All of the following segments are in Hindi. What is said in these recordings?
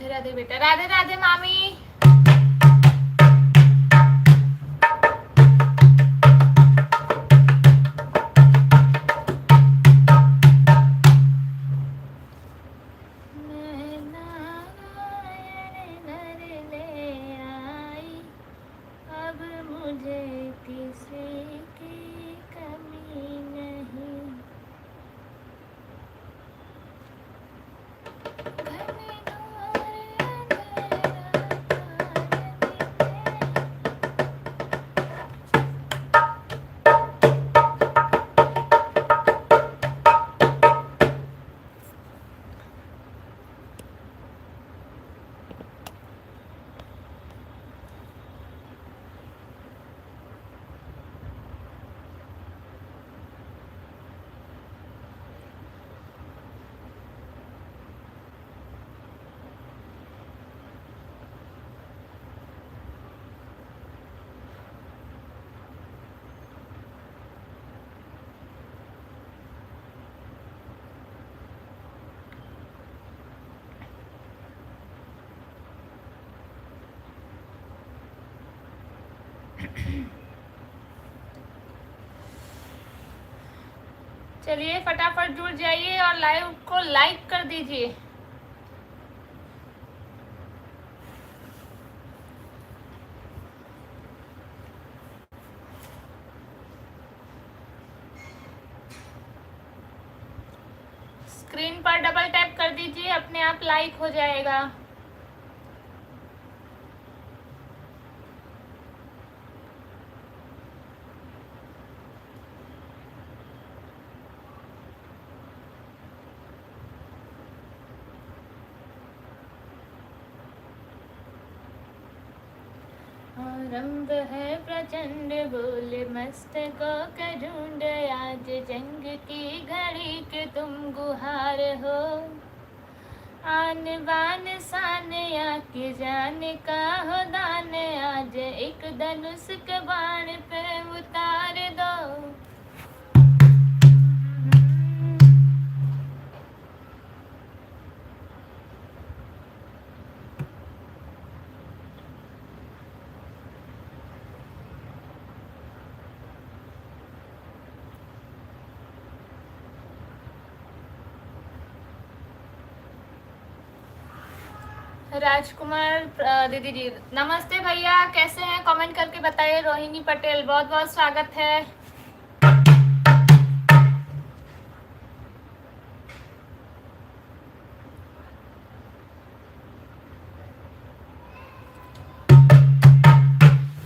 राधे राधे बेटा, राधे राधे मामी। चलिए फटाफट जुड़ जाइए और लाइव को लाइक कर दीजिए। स्क्रीन पर डबल टैप कर दीजिए, अपने आप लाइक हो जाएगा। आरंभ है प्रचंड बोले मस्तकों का झुंड, आज जंग की घड़ी के तुम गुहार हो। आन बान शान आके जाने का हो दान, आज एक धनुष के बाण पे उतार दो। राजकुमार दीदी जी नमस्ते भैया, कैसे हैं? कमेंट करके बताइए। रोहिणी पटेल बहुत बहुत स्वागत है।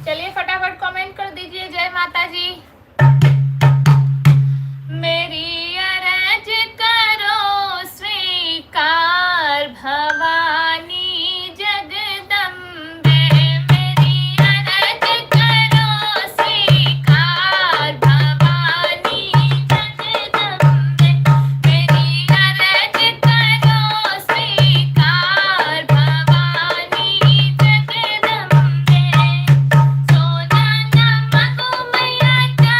चलिए फटाफट कमेंट कर दीजिए। जय माता जी। मेरी अरज करो स्वीकार भवानी मैया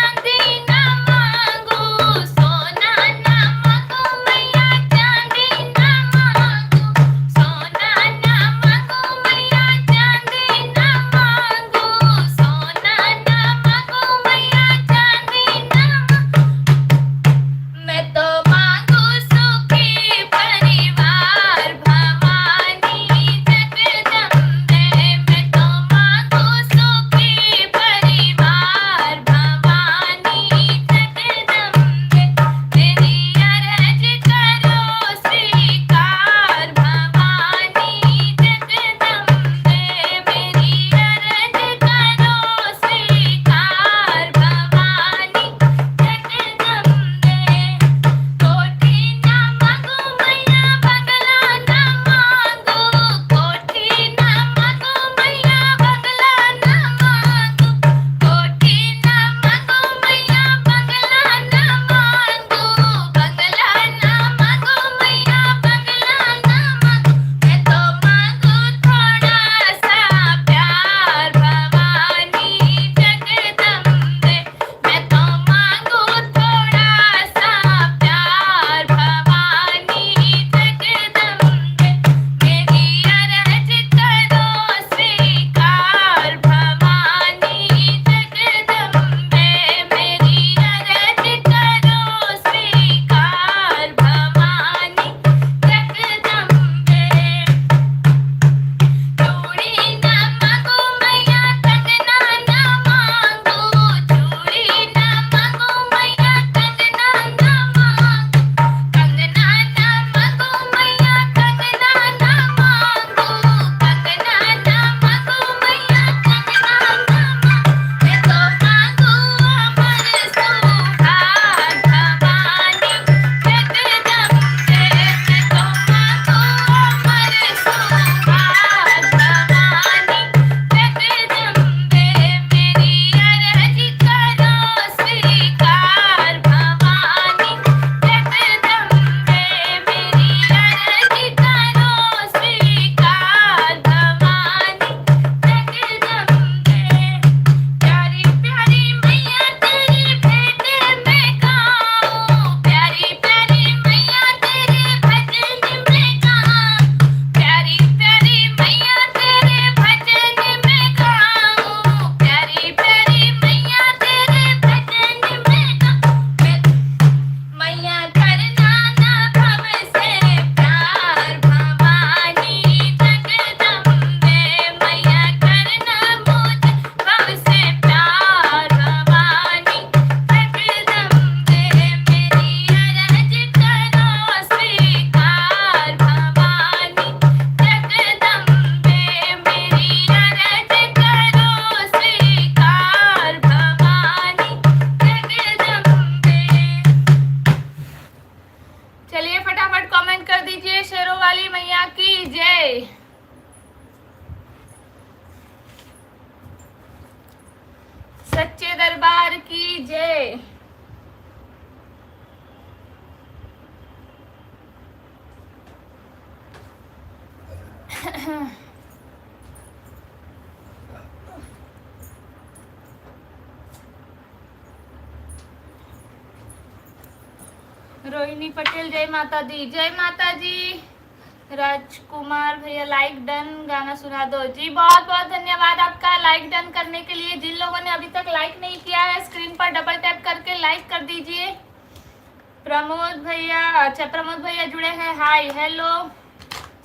सच्चे दरबार की जय। रोहिणी पटेल जय माता दी, जय माता जी। राजकुमार भैया लाइक डन, गाना सुना दो जी। बहुत बहुत धन्यवाद आपका लाइक डन करने के लिए। जिन लोगों ने अभी तक लाइक नहीं किया है स्क्रीन पर डबल टैप करके लाइक कर दीजिए। प्रमोद भैया, अच्छा प्रमोद भैया जुड़े हैं, हाय हेलो।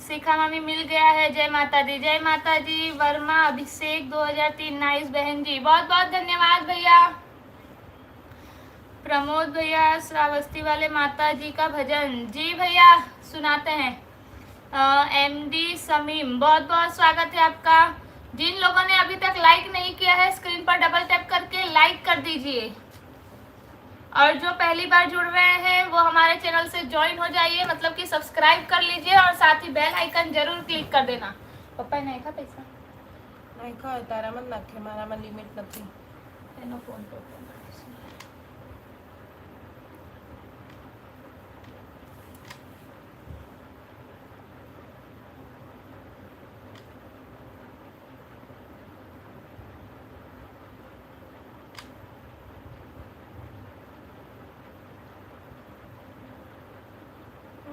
शिखा मामी मिल गया है, जय माता दी, जय माता जी। वर्मा अभिषेक 2003 नाइस बहन जी, बहुत बहुत धन्यवाद भैया। प्रमोद भैया श्रावस्ती वाले माता जी का भजन, जी भैया सुनाते हैं। एमडी समीम बहुत बहुत स्वागत है आपका। जिन लोगों ने अभी तक लाइक नहीं किया है स्क्रीन पर डबल टैप करके लाइक कर दीजिए। और जो पहली बार जुड़ रहे हैं वो हमारे चैनल से ज्वाइन हो जाइए, मतलब कि सब्सक्राइब कर लीजिए और साथ ही बेल आइकन जरूर क्लिक कर देना। पप्पा नहीं खा पैसा नहीं खा तारा मन नाखे मारा में लिमिट નથી એનો ફોન પર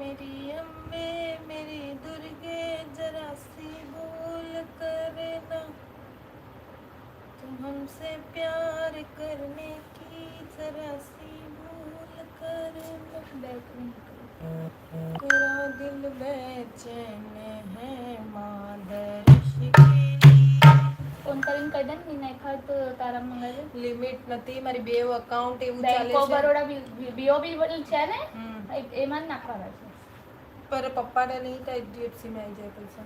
मेरी अम्बे मेरी दुर्गे जरा सी बोल करे ना, तुम हमसे प्यार करने की जरा सी भूल करना। तेरा दिल बेचैन है मादर्श के लिए। ફોન કરીને કહી દે ને નહીં ખાય તો તારા મંગાવે લિમિટ નથી મારી બેવ અકાઉન્ટ એવું બેંક ચાલે ઓફ છે બરોડા બીઓબી છે ને એમાં જ નાખવાના છે। પર પપ્પાને નહીં તો HDFC માં આવી જાય પૈસા।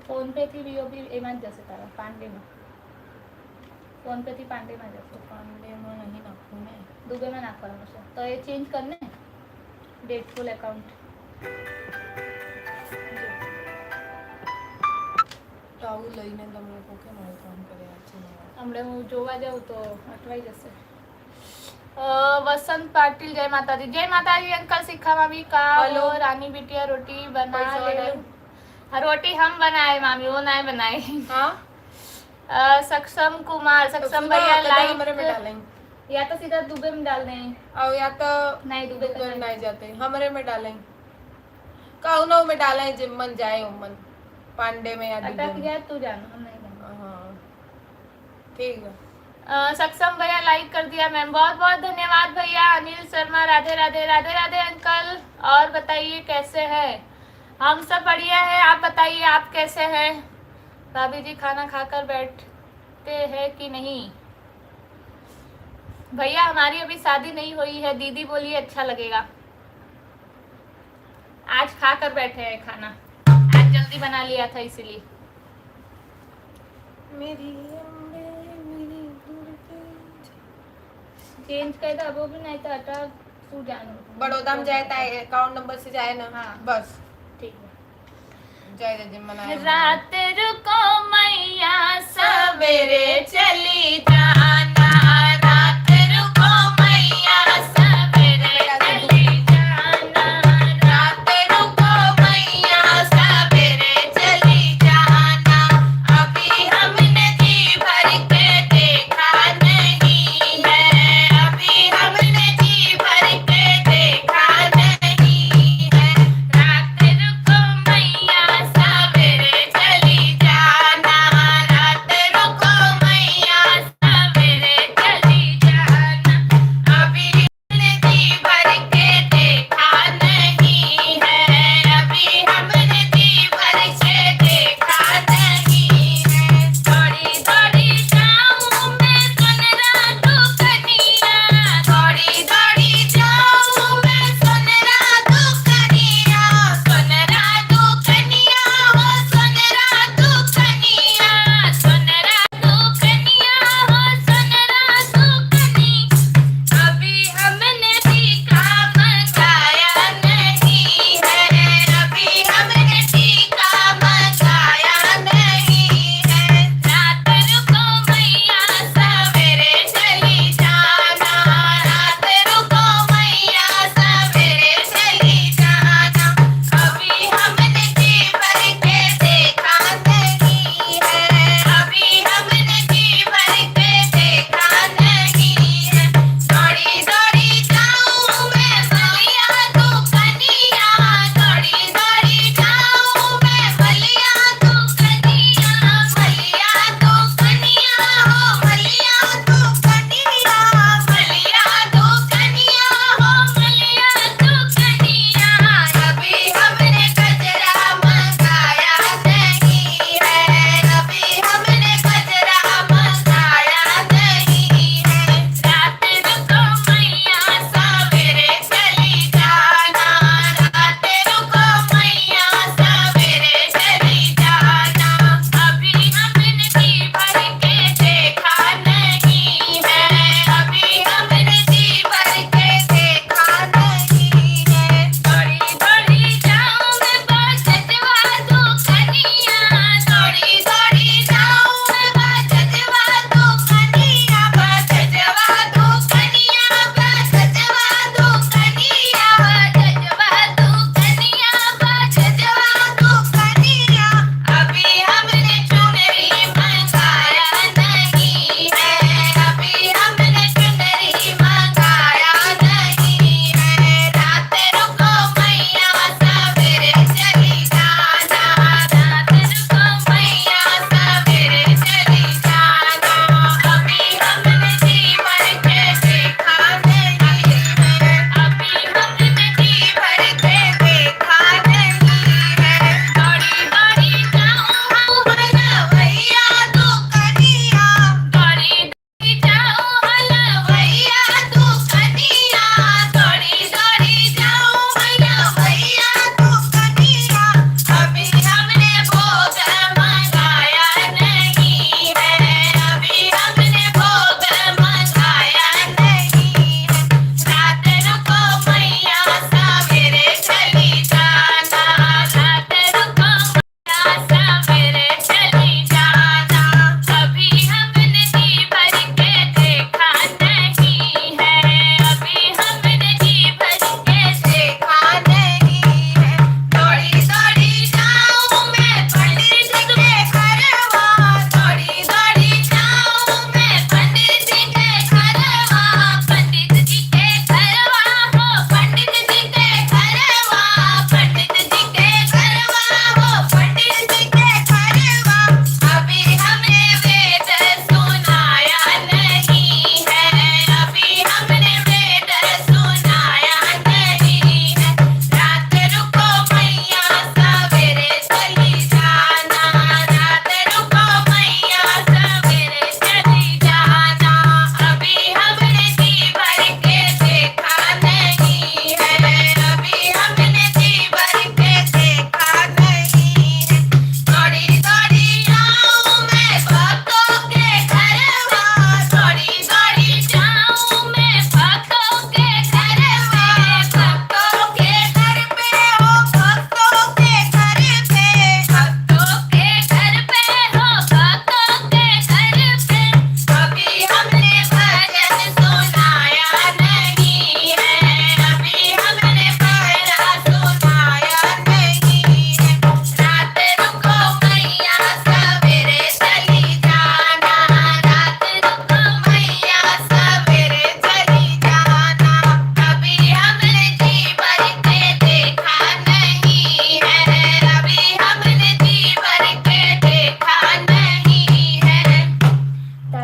ફોન પે થી બીઓબી એમાં જ જશે તારા પાંડેમાં। ફોન પે થી પાંડેમાં જશે। પાંડેમાં નહીં નાખવું ને, દુબઈમાં નાખવાનું છે તો એ ચેન્જ કરને ડેટફુલ એકાઉન્ટ। તો આવું લઈને તમે લોકો કે મારું કામ કર્યા છે હમણાં હું જોવા જાઉં તો અટવાઈ જશે। वसंत पाटिल जय माता दी, जय माता दी अंकल। शिखा मामी का हेलो। रानी बिटिया रोटी बना पैसा ले। डालो। हाँ, रोटी हम बनाए मामी, वो नहीं बनाए। हाँ सक्षम कुमार, सक्षम सुनो, भैया कदा लाइक हमारे में डालेंगे या तो सीधा दुबई में डाल दें। और या तो नहीं दुबई का दुबई नहीं जाते हमारे में डालेंगे। काउनो में डालें जिम मन जाए उमन पांडे में या अटक दुबई में। गया तू जाना, हम नहीं जाना। हाँ ठीक है। सक्षम भैया लाइक कर दिया मैम, बहुत बहुत धन्यवाद भैया। अनिल शर्मा राधे राधे, राधे राधे अंकल। और बताइए कैसे हैं? हम सब बढ़िया है, आप बताइए आप कैसे हैं? भाभी जी खाना खाकर बैठते हैं कि नहीं? भैया हमारी अभी शादी नहीं हुई है, दीदी बोलिए अच्छा लगेगा। आज खाकर बैठे हैं खाना, आज जल्दी बना लिया था इसीलिए। मेरी अम्बे मेरी दुर्गे। चेंज कर दो वो भी नहीं तो हटा तू जानो। बड़ौदा में जाए ताए अकाउंट नंबर से जाए ना। हाँ। बस ठीक है। जाए जिम मनाए। रात रुको मैया सवेरे चली जाना, रात रुको मैया सवेरे चली जाना, रात रुको मैया सवेरे चली जाना। अभी हमने जी भर के देखा नहीं है, अभी हमने जी भर के देखा नहीं है। रात रुको मैया सवेरे चली जाना, रात रुको मैया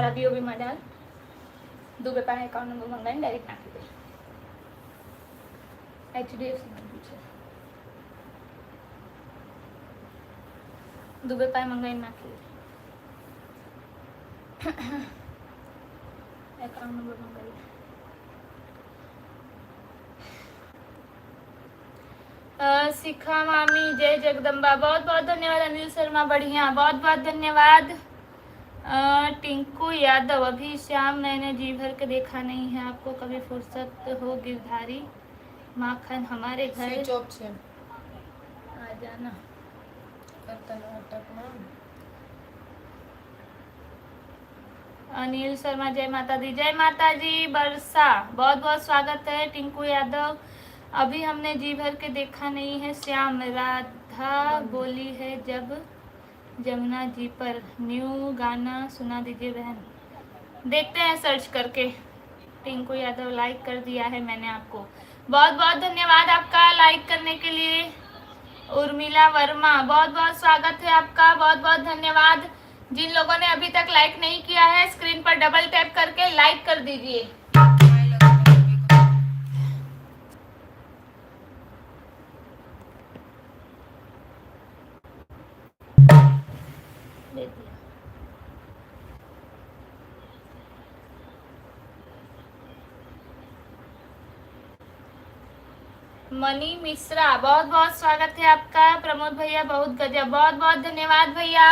ભાભીઓ બી મળ્યા દુબે પાસે એકાઉન્ટ નંબર મંગાવીને ડાયરેક્ટ નાખી દે HDFC માંગ્યું છે દુબે પાસે મંગાવીને નાખી દે एकाउंट नंबर मंगाइए शिखा मामी जय जगदम्बा बहुत बहुत धन्यवाद अनिल शर्मा बढ़िया बहुत बहुत धन्यवाद टिंकू यादव अभी श्याम मैंने जी भर के देखा नहीं है आपको कभी फुर्सत हो गिरधारी माखन हमारे घर स्विच ऑफ છે आ जाना कर्नाटकમાં अनिल शर्मा जय माता दी बरसा बहुत बहुत स्वागत है टिंकू यादव अभी हमने जी भर के देखा नहीं है श्याम राधा बोली है जब जमुना जी पर न्यू गाना सुना दीजिए बहन देखते हैं सर्च करके टिंकू यादव लाइक कर दिया है मैंने आपको बहुत बहुत धन्यवाद आपका लाइक करने के लिए उर्मिला वर्मा बहुत बहुत स्वागत है आपका बहुत बहुत धन्यवाद जिन लोगों ने अभी तक लाइक नहीं किया है स्क्रीन पर डबल टैप करके लाइक कर दीजिए मनी मिश्रा बहुत बहुत स्वागत है आपका प्रमोद भैया बहुत गजब बहुत बहुत धन्यवाद भैया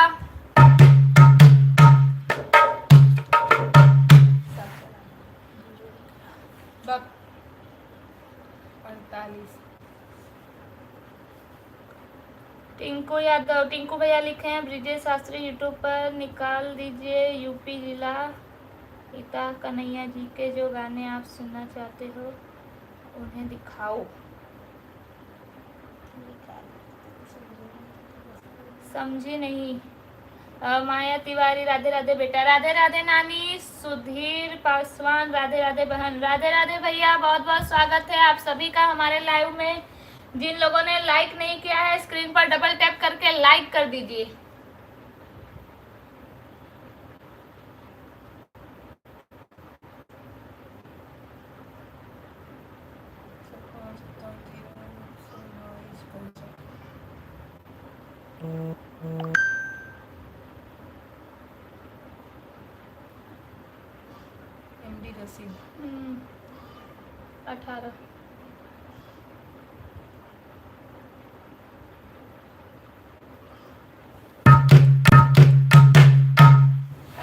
टिंकू यादव टिंकू भैया लिखे हैं ब्रिजेश शास्त्री यूट्यूब पर निकाल दीजिए यूपी जिला पिता कन्हैया जी के जो गाने आप सुनना चाहते हो उन्हें दिखाओ समझी नहीं माया तिवारी राधे राधे बेटा राधे राधे नानी सुधीर पासवान राधे राधे बहन राधे राधे भैया बहुत बहुत स्वागत है आप सभी का हमारे लाइव में जिन लोगों ने लाइक नहीं किया है स्क्रीन पर डबल टैप करके लाइक कर दीजिए MD रसीद 18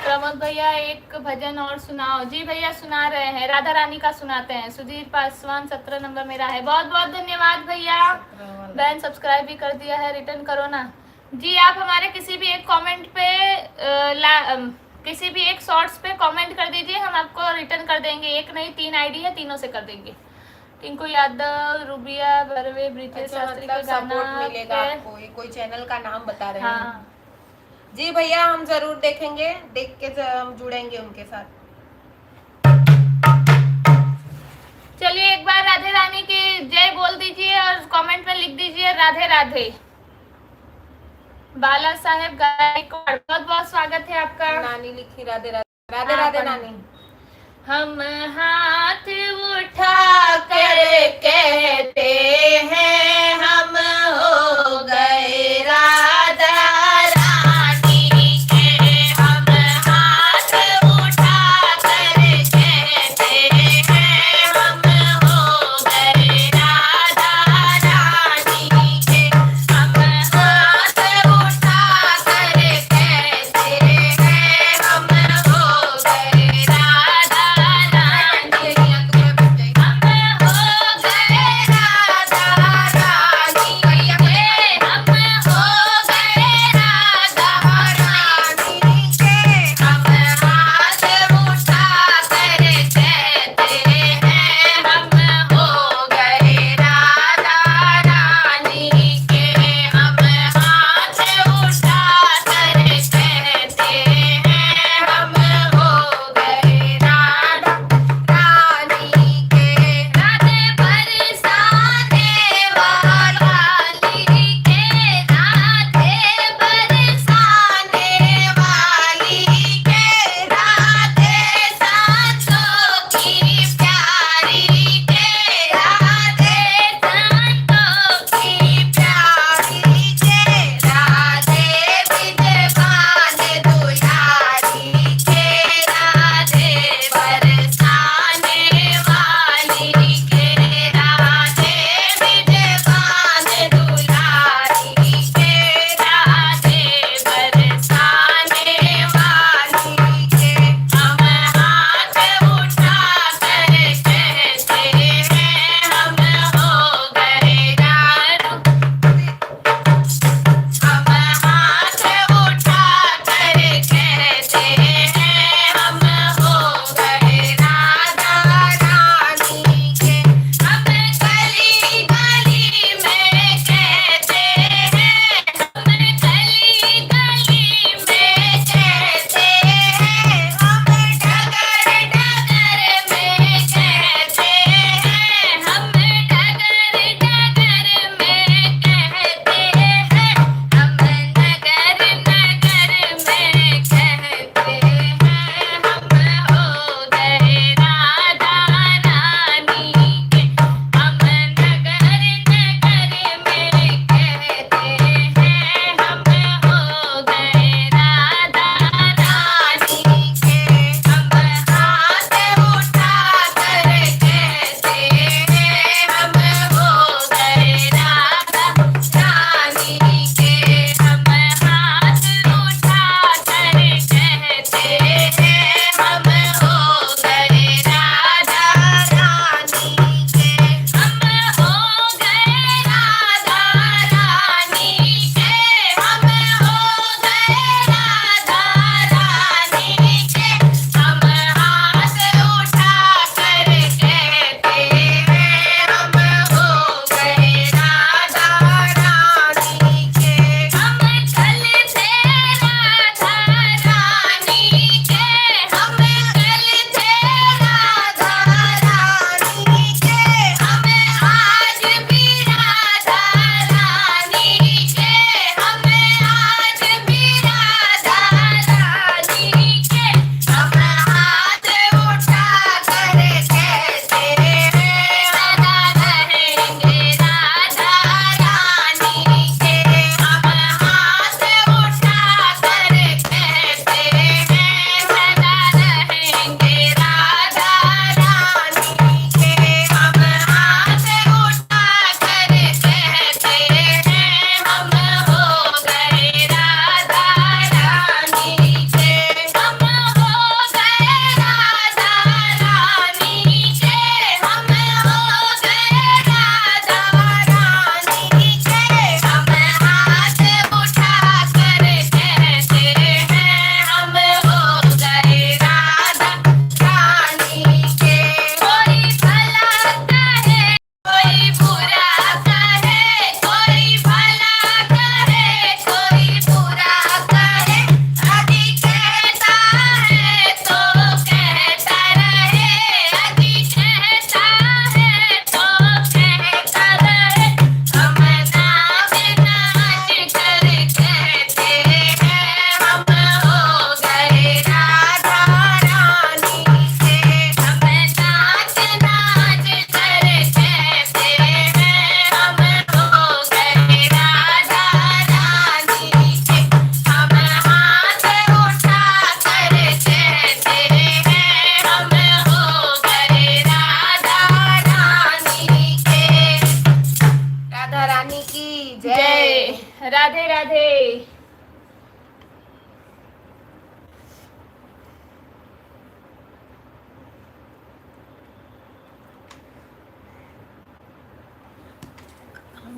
प्रमोद भैया एक भजन और सुनाओ जी भैया सुना रहे हैं राधा रानी का सुनाते हैं सुधीर पासवान 17 नंबर मेरा है बहुत बहुत धन्यवाद भैया बहन सब्सक्राइब भी कर दिया है रिटर्न करो ना जी आप हमारे किसी भी एक कमेंट पे किसी भी एक शॉर्ट्स पे कमेंट कर दीजिए हम आपको रिटर्न कर देंगे एक नहीं 3 आईडी है तीनों से कर देंगे टिंकू यादव रूबिया बरवे ब्रिजेश शास्त्री का सपोर्ट मिलेगा आपको ये कोई चैनल का नाम बता रहे हैं जी भैया हम जरूर देखेंगे देख के हम जुड़ेंगे उनके साथ चलिए एक बार राधे रानी की जय बोल दीजिए और कमेंट में लिख दीजिए राधे राधे बाला साहेब गायकवाड़ बहुत बहुत स्वागत है आपका नानी लिखी राधे राधे राधे राधे नानी हम हाथ उठा कर कहते हैं हम हो गए राधा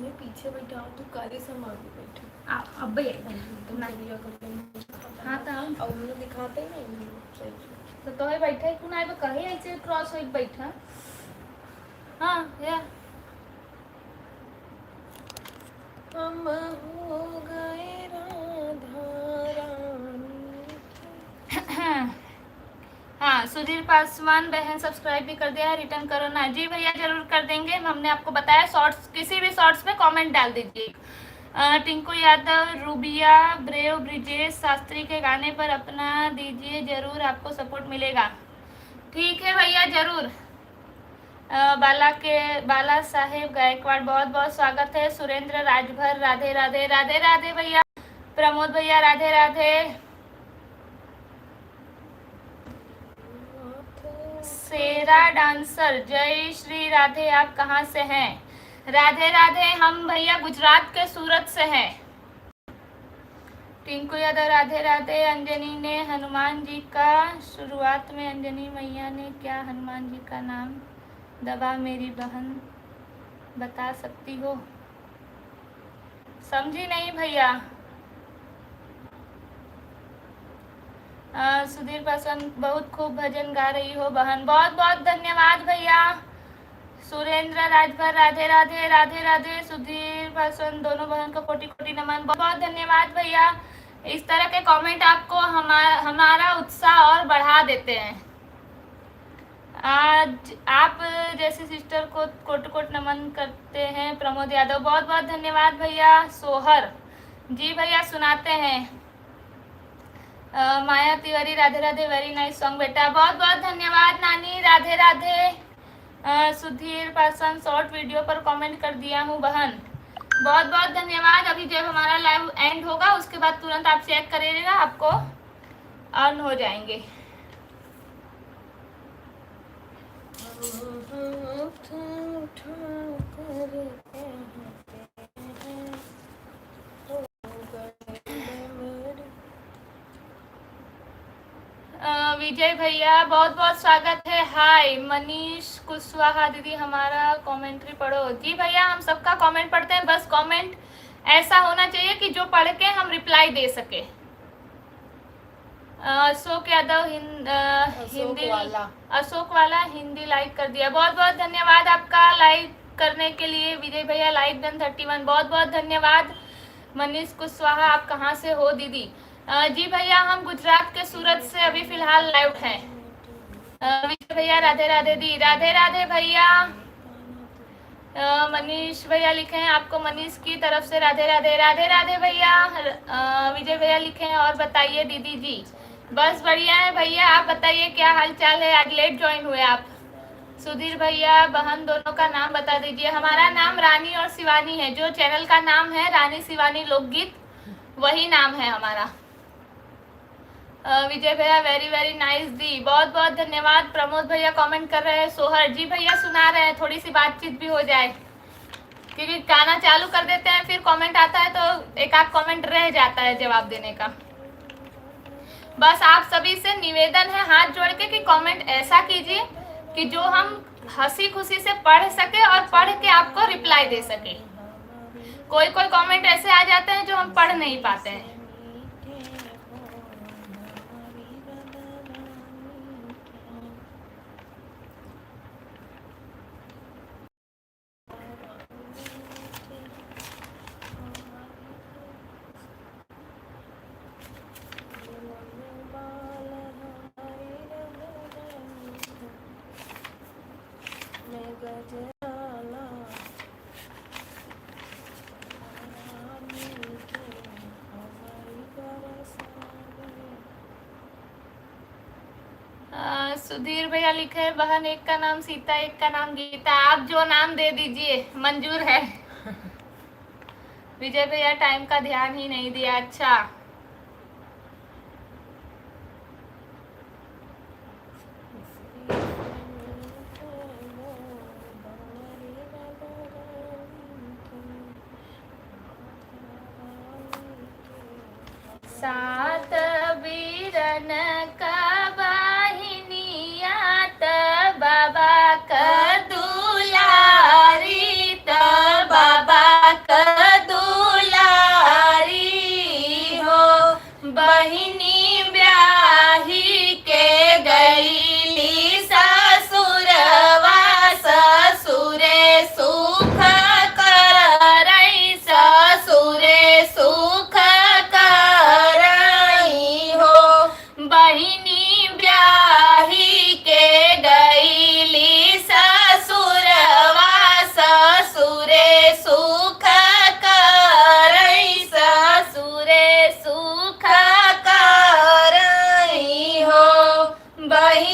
मैं पीछे बैठा हूँ, तू काले से आगे बैठा। अब भैया तुम बढ़िया करते हैं। हाँ तो अब मुझे दिखाते ही नहीं सही से। तो है बैठा क्यों ना कहीं ऐसे क्रॉस हो बैठा। हाँ या हम हो गए राधा रानी। हाँ सुधीर पासवान बहन सब्सक्राइब भी कर दिया है, रिटर्न करो ना। जी भैया जरूर कर देंगे, हमने आपको बताया। शॉर्ट्स किसी भी शॉर्ट्स में कमेंट डाल दीजिए। टिंकू यादव, रूबिया, ब्रेव, ब्रिजेश शास्त्री के गाने पर अपना दीजिए, जरूर आपको सपोर्ट मिलेगा। ठीक है भैया जरूर। बाला साहेब गायकवाड़ बहुत बहुत स्वागत है। सुरेंद्र राजभर राधे राधे राधे राधे भैया। प्रमोद भैया राधे राधे। सेरा डांसर जय श्री राधे, आप कहाँ से हैं? राधे राधे, हम भैया गुजरात के सूरत से हैं। टिंकू यादव राधे राधे। अंजनी ने हनुमान जी का, शुरुआत में अंजनी मैया ने क्या हनुमान जी का नाम दबा, मेरी बहन बता सकती हो? समझी नहीं भैया। सुधीर पासवान बहुत खूब भजन गा रही हो बहन, बहुत बहुत धन्यवाद भैया। सुरेंद्र राजभर राधे राधे राधे राधे। सुधीर पासवान दोनों बहन को कोटि कोटि नमन, बहुत बहुत धन्यवाद भैया। इस तरह के कमेंट आपको हमारा उत्साह और बढ़ा देते हैं। आज आप जैसे सिस्टर को कोट कोट नमन करते हैं। प्रमोद यादव बहुत बहुत धन्यवाद भैया। सोहर जी भैया सुनाते हैं। Maya Tiwari Radhe Radhe, very nice song बेटा, बहुत बहुत धन्यवाद नानी, राधे राधे। सुधीर पासवान शॉर्ट वीडियो पर कमेंट कर दिया हूँ बहन, बहुत बहुत धन्यवाद। अभी जब हमारा लाइव एंड होगा उसके बाद तुरंत आप चेक करिएगा, आपको अर्न हो जाएंगे। विजय भैया बहुत बहुत स्वागत है। हाय मनीष कुशवाहा दीदी, हमारा कमेंट्री पढ़ो। जी भैया हम सबका कमेंट पढ़ते हैं, बस कमेंट ऐसा होना चाहिए कि जो पढ़ के हम रिप्लाई दे सके। अशोक यादव हिंदी, अशोक वाला हिंदी लाइक कर दिया, बहुत बहुत धन्यवाद आपका लाइक करने के लिए। विजय भैया लाइक डन 31, बहुत बहुत धन्यवाद। मनीष कुशवाहा आप कहाँ से हो दीदी? जी भैया हम गुजरात के सूरत से अभी फिलहाल लाइव हैं। विजय भैया राधे राधे दी, राधे राधे भैया। मनीष भैया लिखे हैं आपको मनीष की तरफ से राधे राधे, राधे राधे भैया। विजय भैया लिखे हैं और बताइए दीदी जी। बस बढ़िया है भैया, आप बताइए क्या हाल चाल है? आज लेट ज्वाइन हुए आप। सुधीर भैया बहन दोनों का नाम बता दीजिए। हमारा नाम रानी और शिवानी है, जो चैनल का नाम है रानी शिवानी लोकगीत, वही नाम है हमारा। विजय भैया वेरी वेरी नाइस दी, बहुत बहुत धन्यवाद। प्रमोद भैया कमेंट कर रहे हैं। सोहर जी भैया सुना रहे हैं, थोड़ी सी बातचीत भी हो जाए, क्योंकि गाना चालू कर देते हैं फिर कमेंट आता है तो एक आध कमेंट रह जाता है जवाब देने का। बस आप सभी से निवेदन है हाथ जोड़ के कि कमेंट ऐसा कीजिए कि जो हम हंसी खुशी से पढ़ सके और पढ़ के आपको रिप्लाई दे सके। कोई कोई कमेंट ऐसे आ जाते हैं जो हम पढ़ नहीं पाते हैं। सुधीर भैया लिखे है बहन एक का नाम सीता एक का नाम गीता, आप जो नाम दे दीजिए मंजूर है। विजय भैया टाइम का ध्यान ही नहीं दिया, अच्छा। सात बीरन का बाहिनियात बाबा का दुलारी, त बाबा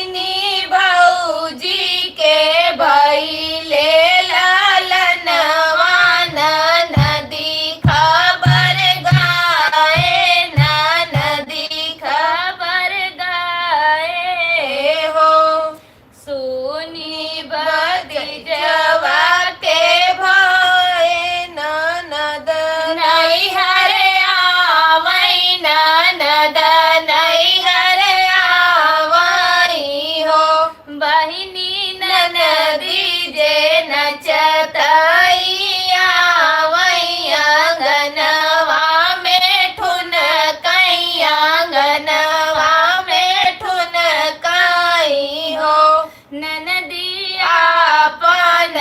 बहिनी भौजी के भइले लालनवा नदी खबर गाए नदी खबर गाए हो सुनी भतीजवा के भय ननद नैहर आवै ननद नैहर आवै हो बहिनी ननदी जे नचतई आवै आंगनवा में ठुनकई आंगनवा में ठुनकई हो ननदी आपन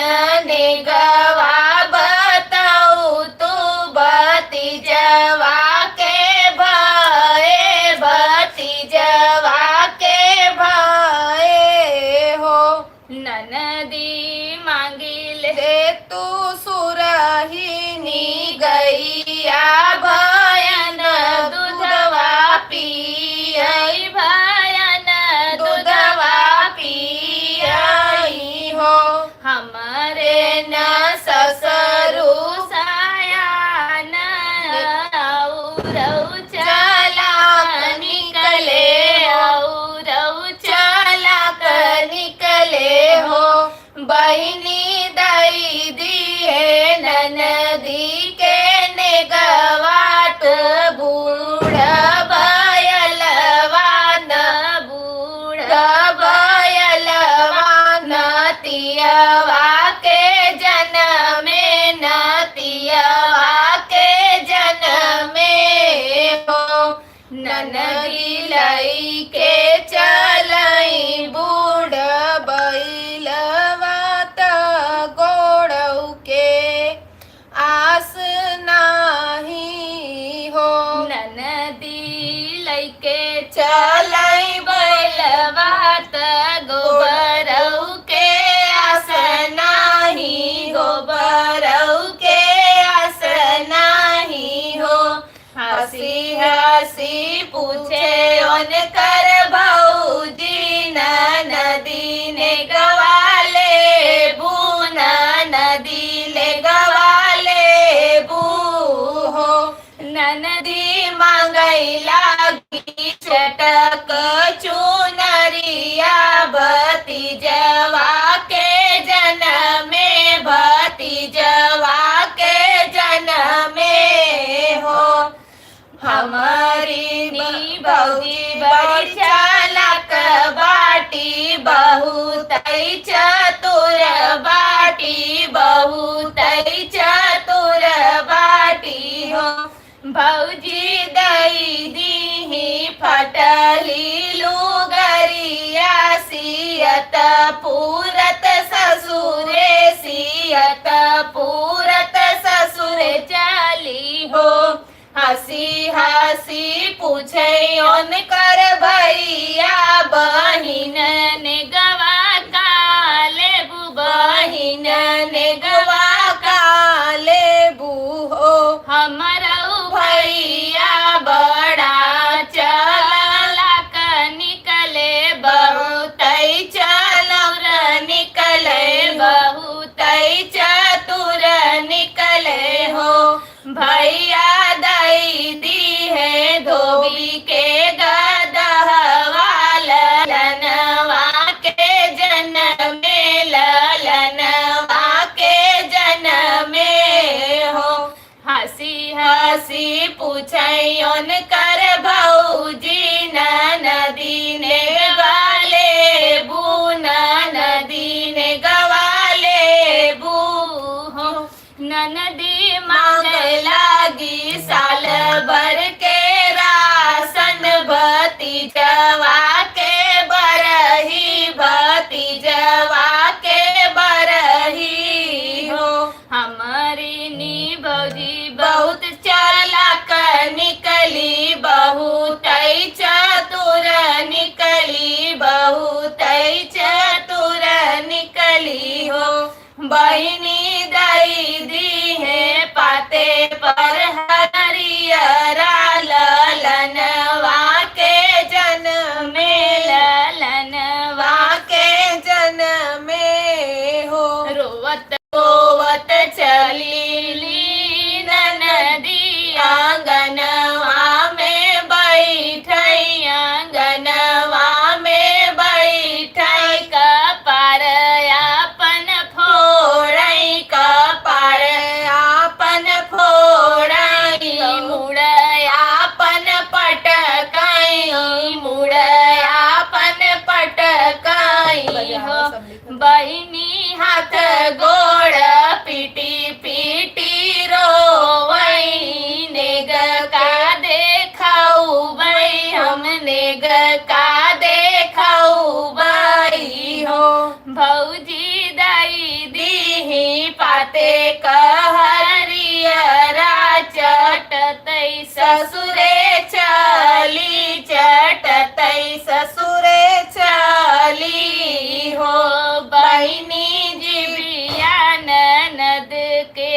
निगवा बताऊ तू भतीजवा के भय भतीजवा के भय हो ननदी मांगिल रे तू सुरहिनी गैया भयन दूधवा पियई भयन दूधवा पियई हो हमारे न ससुरु सायान औरौ चालाक निकले औरौ चालाक निकले हो बहिनी दई दिए ननदी के निगवाट बूढ़ बयलवा न बूढ़ बयलवा नतियवा के जनमे नतियवा के जनमे हो ननदी लई के चलई बूढ़ बैलवा त गोड़ऊ के आस नाही हो ननदी लैके चलई बैलवा त गोबरौ के आस नाही गोबरऊ के आस नाही हो हसी हसी पूछे उनकर भौजी नदी ने गवाले बू नदी ले गवाले बू हो ननदी मांगई लागी चटक चुनरिया भतीजवा के जनमे भतीजवा के जनमे हो हमारी नी भौजी बड़ी चालाक बाटी बहुत चतुर बाटी बहुत चतुर बाटी हो भौजी दई दीही फटली लुगरिया सियत पूरत ससुरे सियत पूरत ससुरे चाली हो हसी हसी पूछे उनकर भैया बहिन ने गवा काले बहिन ने गवा काले बूहो हमरौ भैया बड़ा चलक निकले बहुत चलौर निकले बहुत चतुर निकले हो भैया दई दी है धोबी के गदहवा ललनवा के जनमे ललनवा के जनमे हो हसी हसी पूछई उनकर भौजी नदी ने गवाले बू नदी ने गवाले बू हो ननदी मांग लागी साल भर के राशन भतीजवा के बरही भतीजवा के बरही हो हमारी नी भौजी बहुत चालाक निकली बहुत चतुर निकली बहुत चतुर निकली हो बहिनी दई दी है पाते पर हरियरा ललनवा के जन्मे ललनवा बहिनी हाथ गोड़ पीटी पीटी रोवई, नेग का देखाऊ बई हम नेग का देखाऊ बई हो। भौजी दाई दीही पाते कहरियरा, चटतई ससुरे चली चटतई ससुरे चली हो। बहिनी जीविया ननद के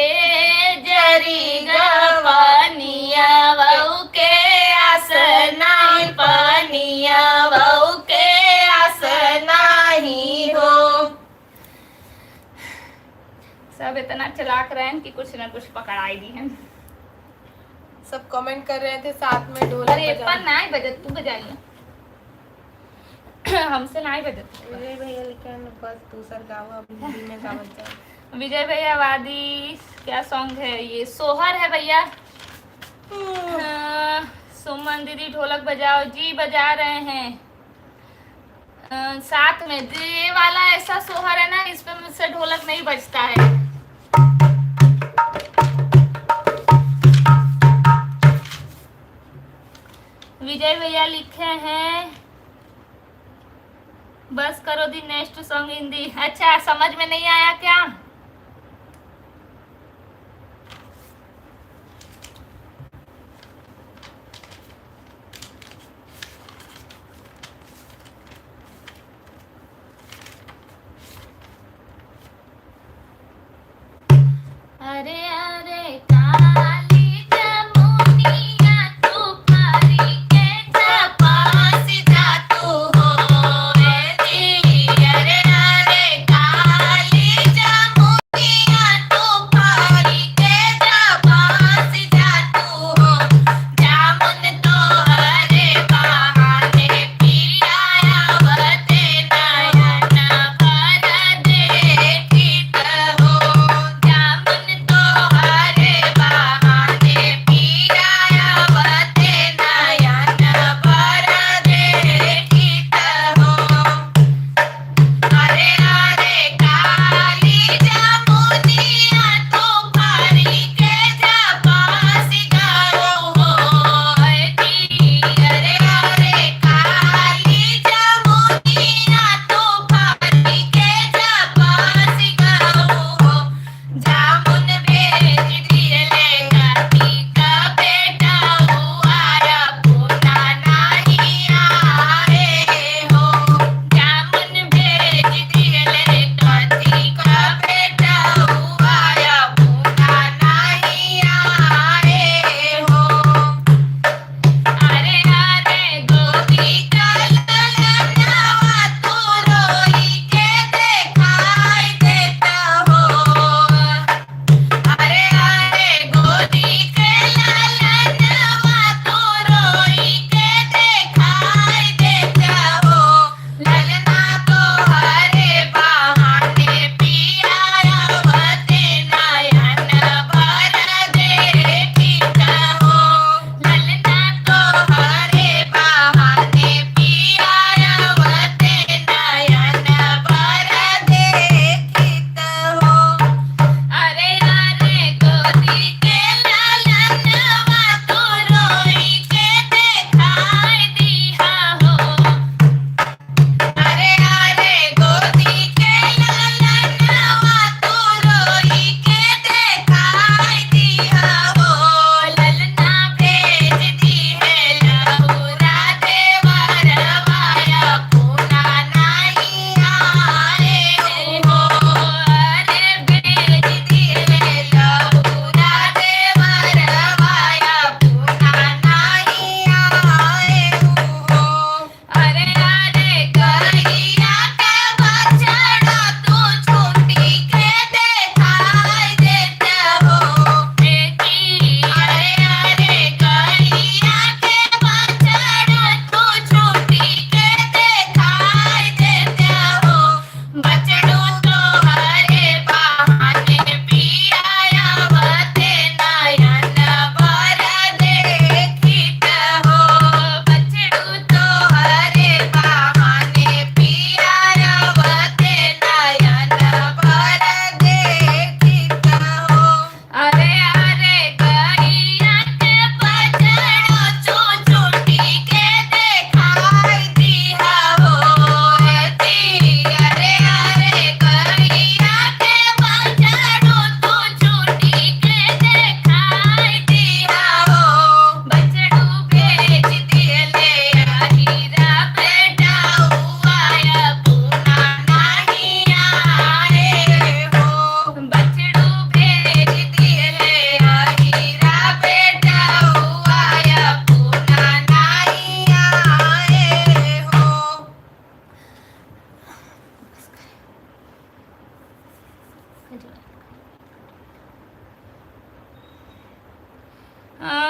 जरी गवनिया, वहू के आस नाही पनिया, वहू के आस नाही हो। सब इतना चलाक रहे हैं कि कुछ न कुछ पकड़ाई दी है। सब कमेंट कर रहे थे साथ में ढोलक अरे पर नहीं बजत, तू बजाइए। हमसे नहीं बजत। विजय भैया लेकिन बस दूसर गावा हिंदी में गावत जाए। विजय भैया वादी क्या सॉन्ग है ये? सोहर है भैया। सुमन दीदी ढोलक बजाओ। जी बजा रहे हैं। साथ में ये वाला ऐसा सोहर है ना, इस पे मुझसे ढोलक नहीं बजता है। विजय भैया लिखे हैं बस करो दी नेक्स्ट सॉन्ग हिंदी। अच्छा समझ में नहीं आया क्या? अरे अरे काली जमुनिया तू परी के तपास जा तू हो रे दी। अरे अरे काली जमुनिया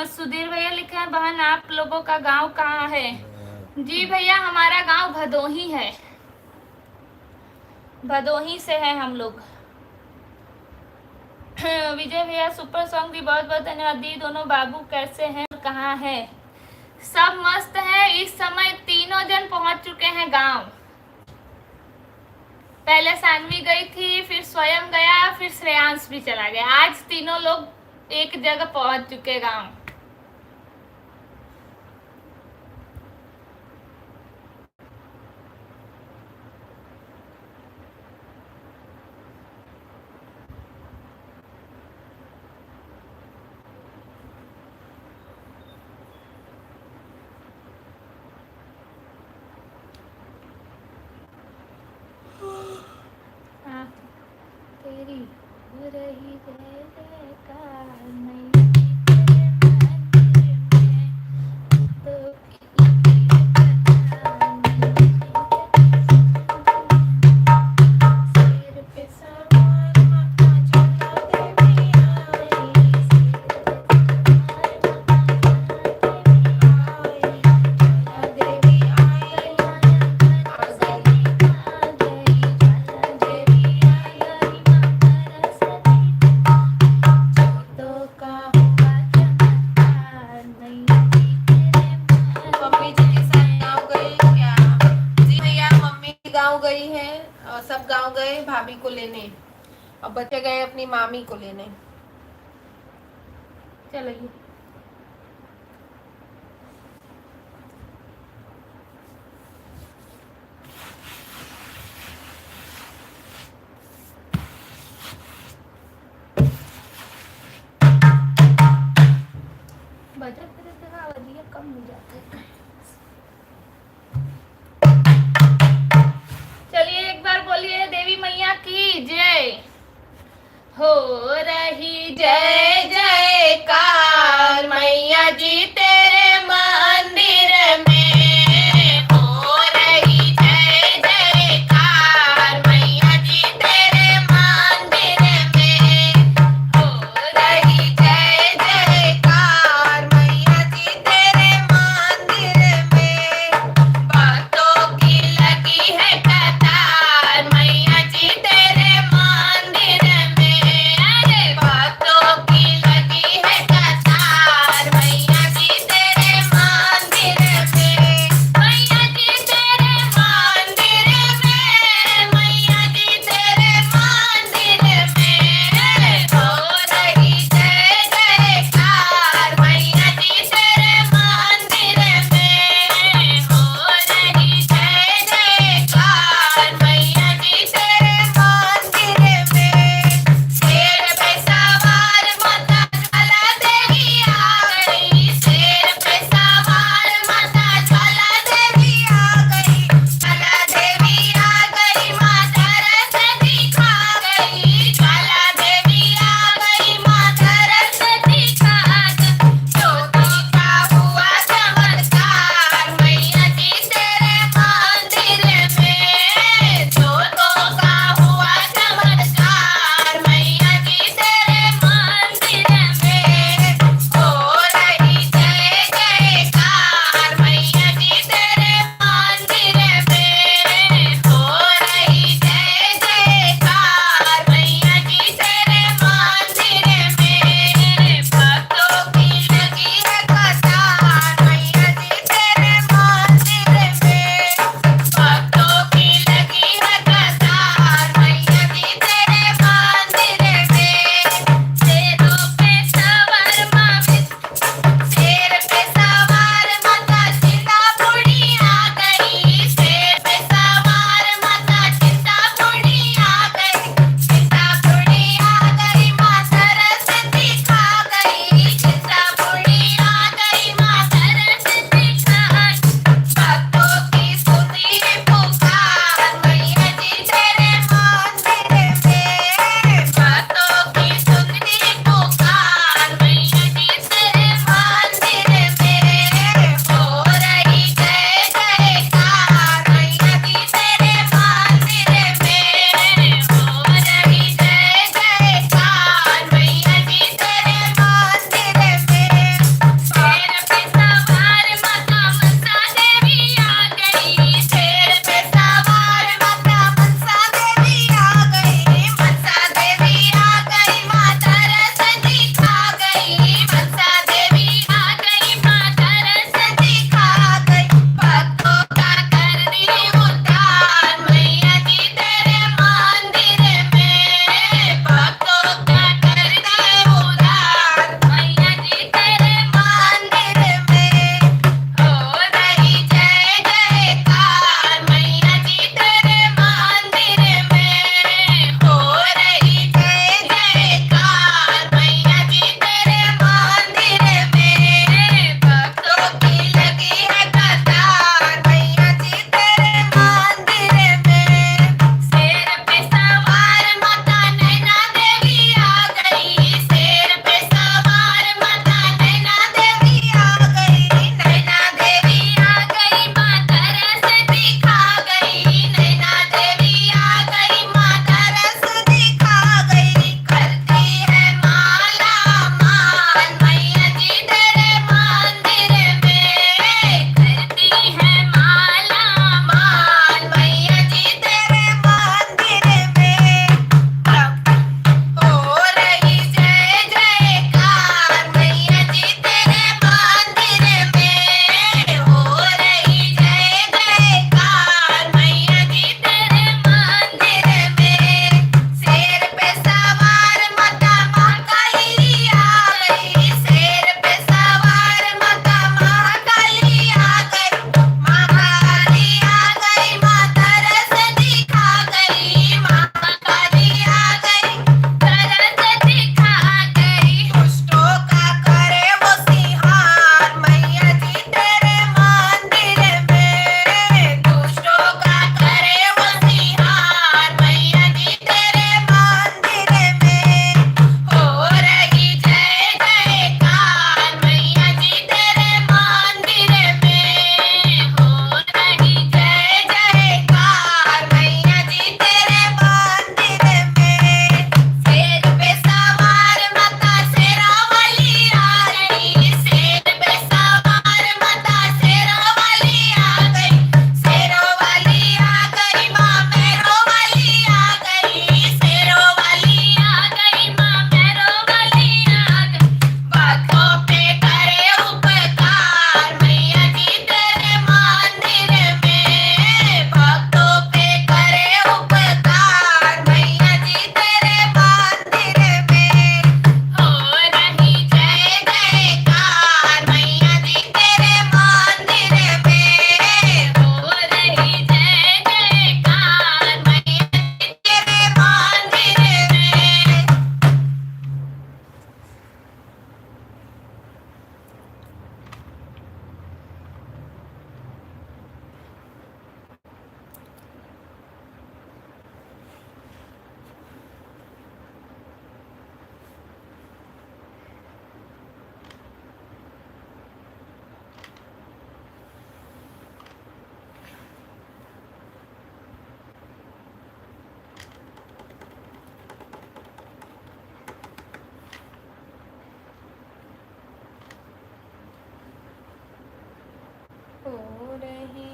सुधीर भैया लिखे हैं, बहन आप लोगों का गांव कहाँ है? जी भैया हमारा गांव भदोही है, भदोही से है हम लोग। विजय भैया सुपर सॉन्ग की बहुत बहुत धन्यवाद दी। दोनों बाबू कैसे हैं, कहाँ है? सब मस्त है। इस समय तीनों जन पहुंच चुके हैं गांव। पहले सानवी गई थी, फिर स्वयं गया, फिर श्रेयांश भी चला गया। आज तीनों लोग एक जगह पहुंच चुके गांव। तेरी हो रही जय जयकार मैया तेरे मंदिर में तो सिर पे सवार माता चला देवी आई, देवी आई, गांव गई है और सब गांव गए भाभी को लेने, और बच्चे गए अपनी मामी को लेने। चलिए बजट थोड़ा वधिया कम हो जाता है। चलिए एक बार बोलिए देवी मैया की जय। हो रही जय जयकार मैया जी तेरे मंदिर में, हो रही जय जयकार मैया जी तेरे मंदिर में, हो रही जय जयकार मैया जी तेरे मंदिर में, बातों की लगी है कतार मैया जी तेरे मंदिर में, अरे बातों की लगी है कतार मैया जी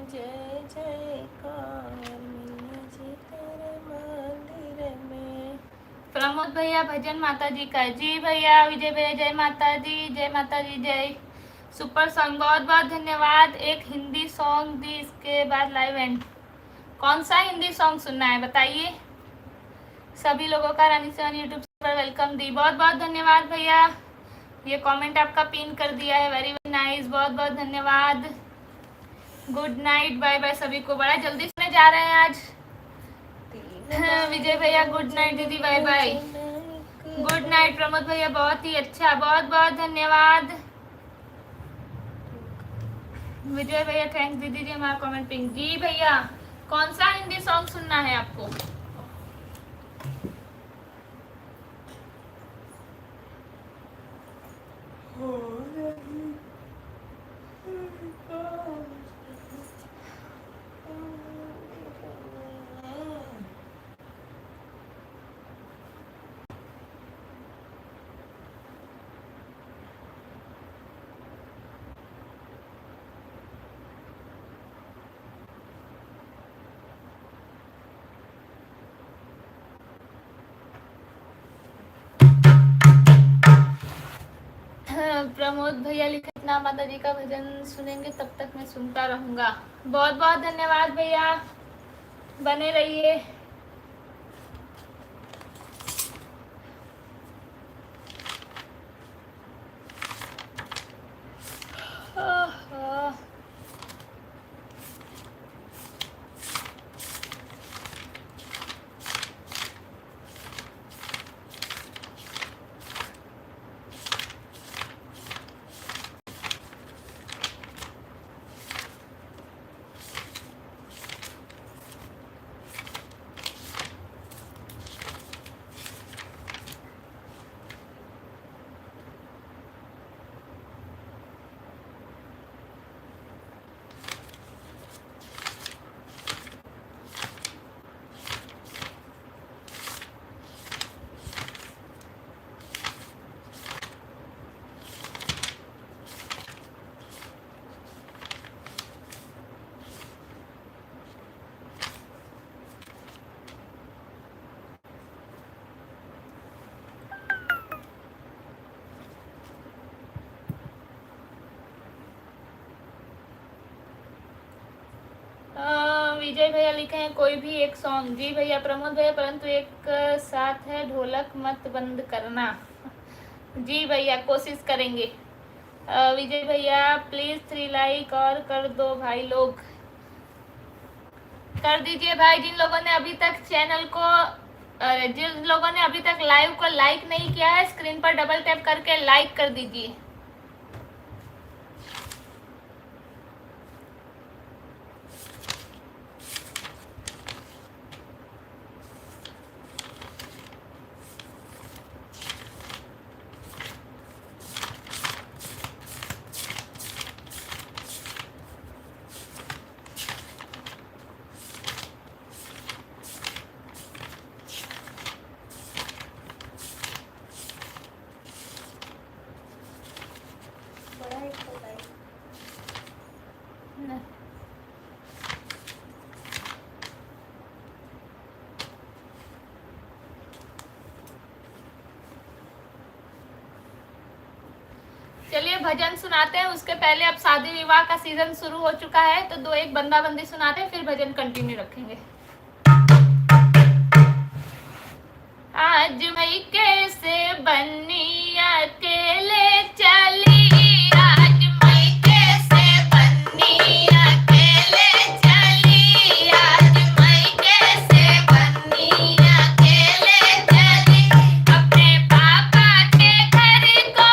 जय जयकार मैया जी तेरे मंदिर में। प्रमोद भैया भजन माता जी का। जी भैया। विजय भैया जय माता दी, जय माता दी, जय। सुपर सॉन्ग, बहुत बहुत धन्यवाद। एक हिंदी सॉन्ग दी, इसके बाद लाइव एंड। कौन सा हिंदी सॉन्ग सुनना है बताइए। सभी लोगों का रानी सेवन यूट्यूब पर वेलकम दी, बहुत बहुत धन्यवाद भैया। ये कमेंट आपका पिन कर दिया है, वेरी वेरी नाइस, बहुत बहुत धन्यवाद। गुड नाइट, बाय बाय सभी को। बड़ा जल्दी सोने जा रहे हैं आज। विजय भैया गुड नाइट, दीदी bye bye. Good night Pramod भैया, बहुत ही अच्छा, बहुत बहुत धन्यवाद। विजय भैया थैंक्स दीदी जी हमारा कमेंट पिंक। जी भैया, कौन सा हिंदी सॉन्ग सुनना है आपको? प्रमोद भैया लिखे इतना माता जी का भजन सुनेंगे तब तक मैं सुनता रहूंगा। बहुत बहुत धन्यवाद भैया, बने रहिए। विजय भैया लिखे हैं कोई भी एक सॉन्ग। जी भैया। प्रमोद भैया परंतु एक साथ है, ढोलक मत बंद करना। जी भैया कोशिश करेंगे। विजय भैया प्लीज 3 लाइक और कर दो भाई लोग। कर दीजिए भाई। जिन लोगों ने अभी तक चैनल को जिन लोगों ने अभी तक लाइव को लाइक नहीं किया है, स्क्रीन पर डबल टैप करके लाइक कर दीजिए। चलिए भजन सुनाते हैं। उसके पहले अब शादी विवाह का सीजन शुरू हो चुका है, तो 2-1 बंदा बंदी सुनाते हैं, फिर भजन कंटिन्यू रखेंगे। आज मैं कैसे बन्नी अकेले चली, आज मैं कैसे बन्नी अकेले चली, आज मैं कैसे बन्नी अकेले चली, अपने पापा के घर को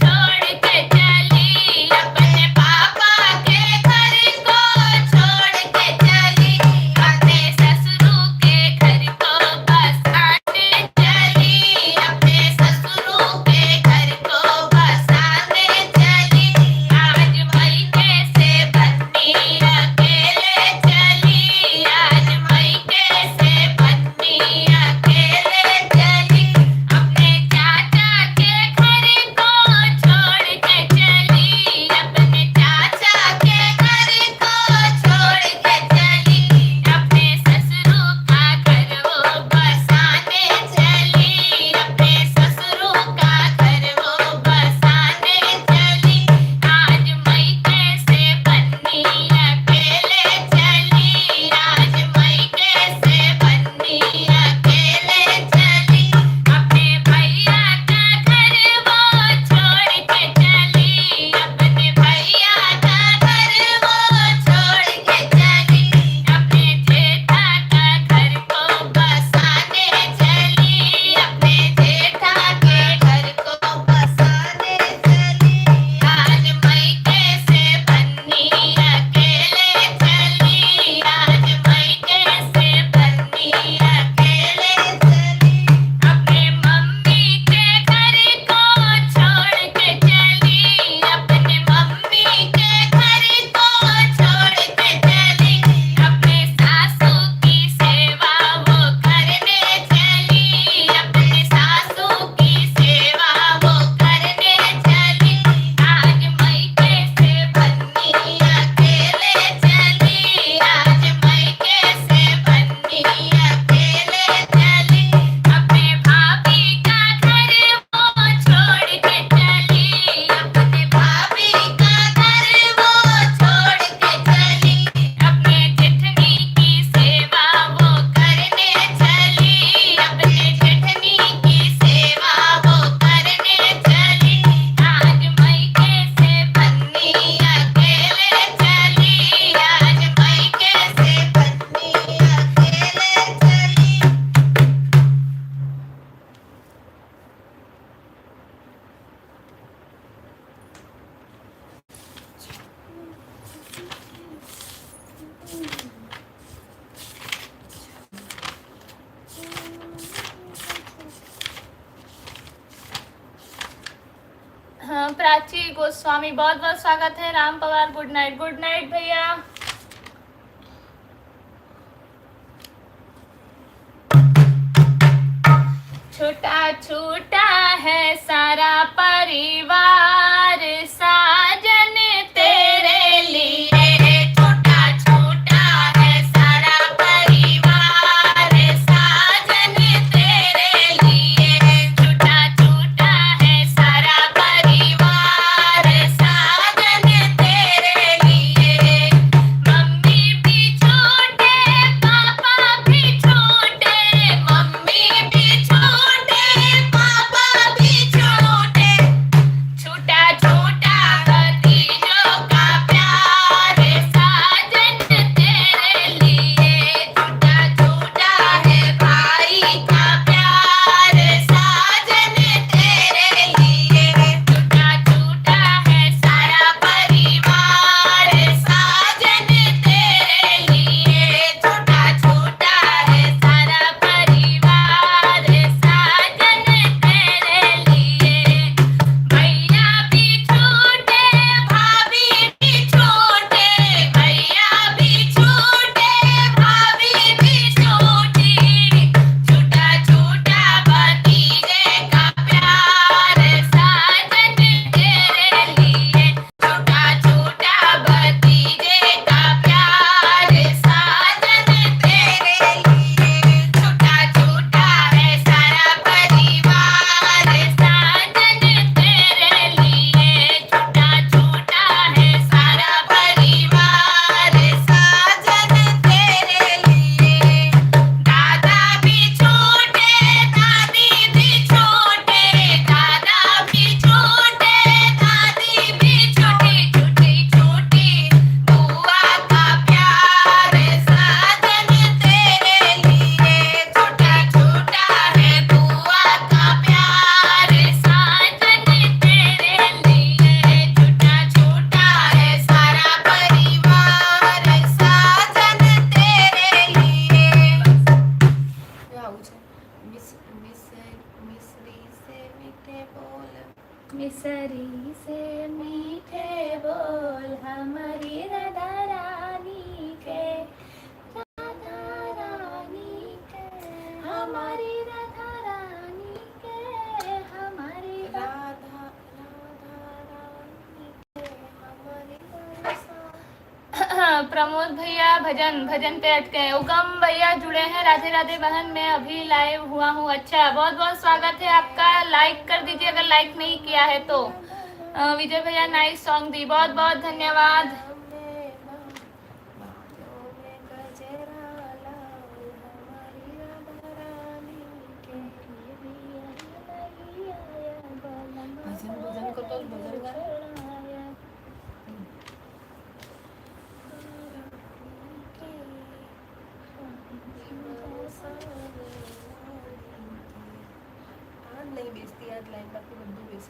छोड़ के चली, अपने पापा के घर को छोड़ के चली, अपने ससुर के घर को बसाने चली, अपने ससुर प्राची गोस्वामी बहुत बहुत स्वागत है। राम पवार गुड नाइट भैया। छोटा छोटा है सारा परिवार साजन तेरे लिए, छोटा छोटा है सारा परिवार साजन तेरे लिए, छोटा छोटा है सारा परिवार साजन तेरे लिए। मम्मी भी छोटे पापा भी छोटे, मम्मी भी छोटे पापा भी छोटे, छोटा छोटा भतीजों का प्यार साजन तेरे लिए, छोटा छोटा है भाई का प्यार साजन तेरे लिए, छोटा छोटा है सारा परिवार साजन तेरे लिए, छोटा छोटा है सारा परिवार साजन तेरे लिए। भैया भी छोटे भाभी भी छोटे, भैया भी छोटे भाभी भी छोटी, छोटा छोटा भतीजे का प्यार साजन तेरे लिए, छोटा छोटा भतीजे का प्यार साजन तेरे लिए, छोटा छोटा है सारा परिवार साजन तेरे लिए, छोटा छोटा है सारा परिवार साजन तेरे लिए। दादा भी छोटे दादी भी छोटे, दादा भी छोटे दादी भी छोटी, छोटी छोटी बुआ का प्यार साजन तेरे लिए, छोटा छोटा है बुआ का प्यार साजन तेरे लिए, छोटा छोटा है सारा परिवार साजन तेरे लिए। मिसरी से मीठे बोल हमारी राधा रानी के, राधा रानी के, हमारी राधा रानी के, हमारी राधा रानी के, हमारी प्रमोद भैया भजन पे अटके हैं। उगम भैया जुड़े हैं। राधे राधे बहन, मैं अभी लाइव हुआ हूँ। अच्छा, बहुत बहुत स्वागत है आपका। लाइक कर दीजिए अगर लाइक नहीं किया है तो। विजय भैया नाइस सॉन्ग दी, बहुत बहुत धन्यवाद। भजन को तो भजन गा आज नहीं बेचती, आज लाइन बाकी बंदू बेच।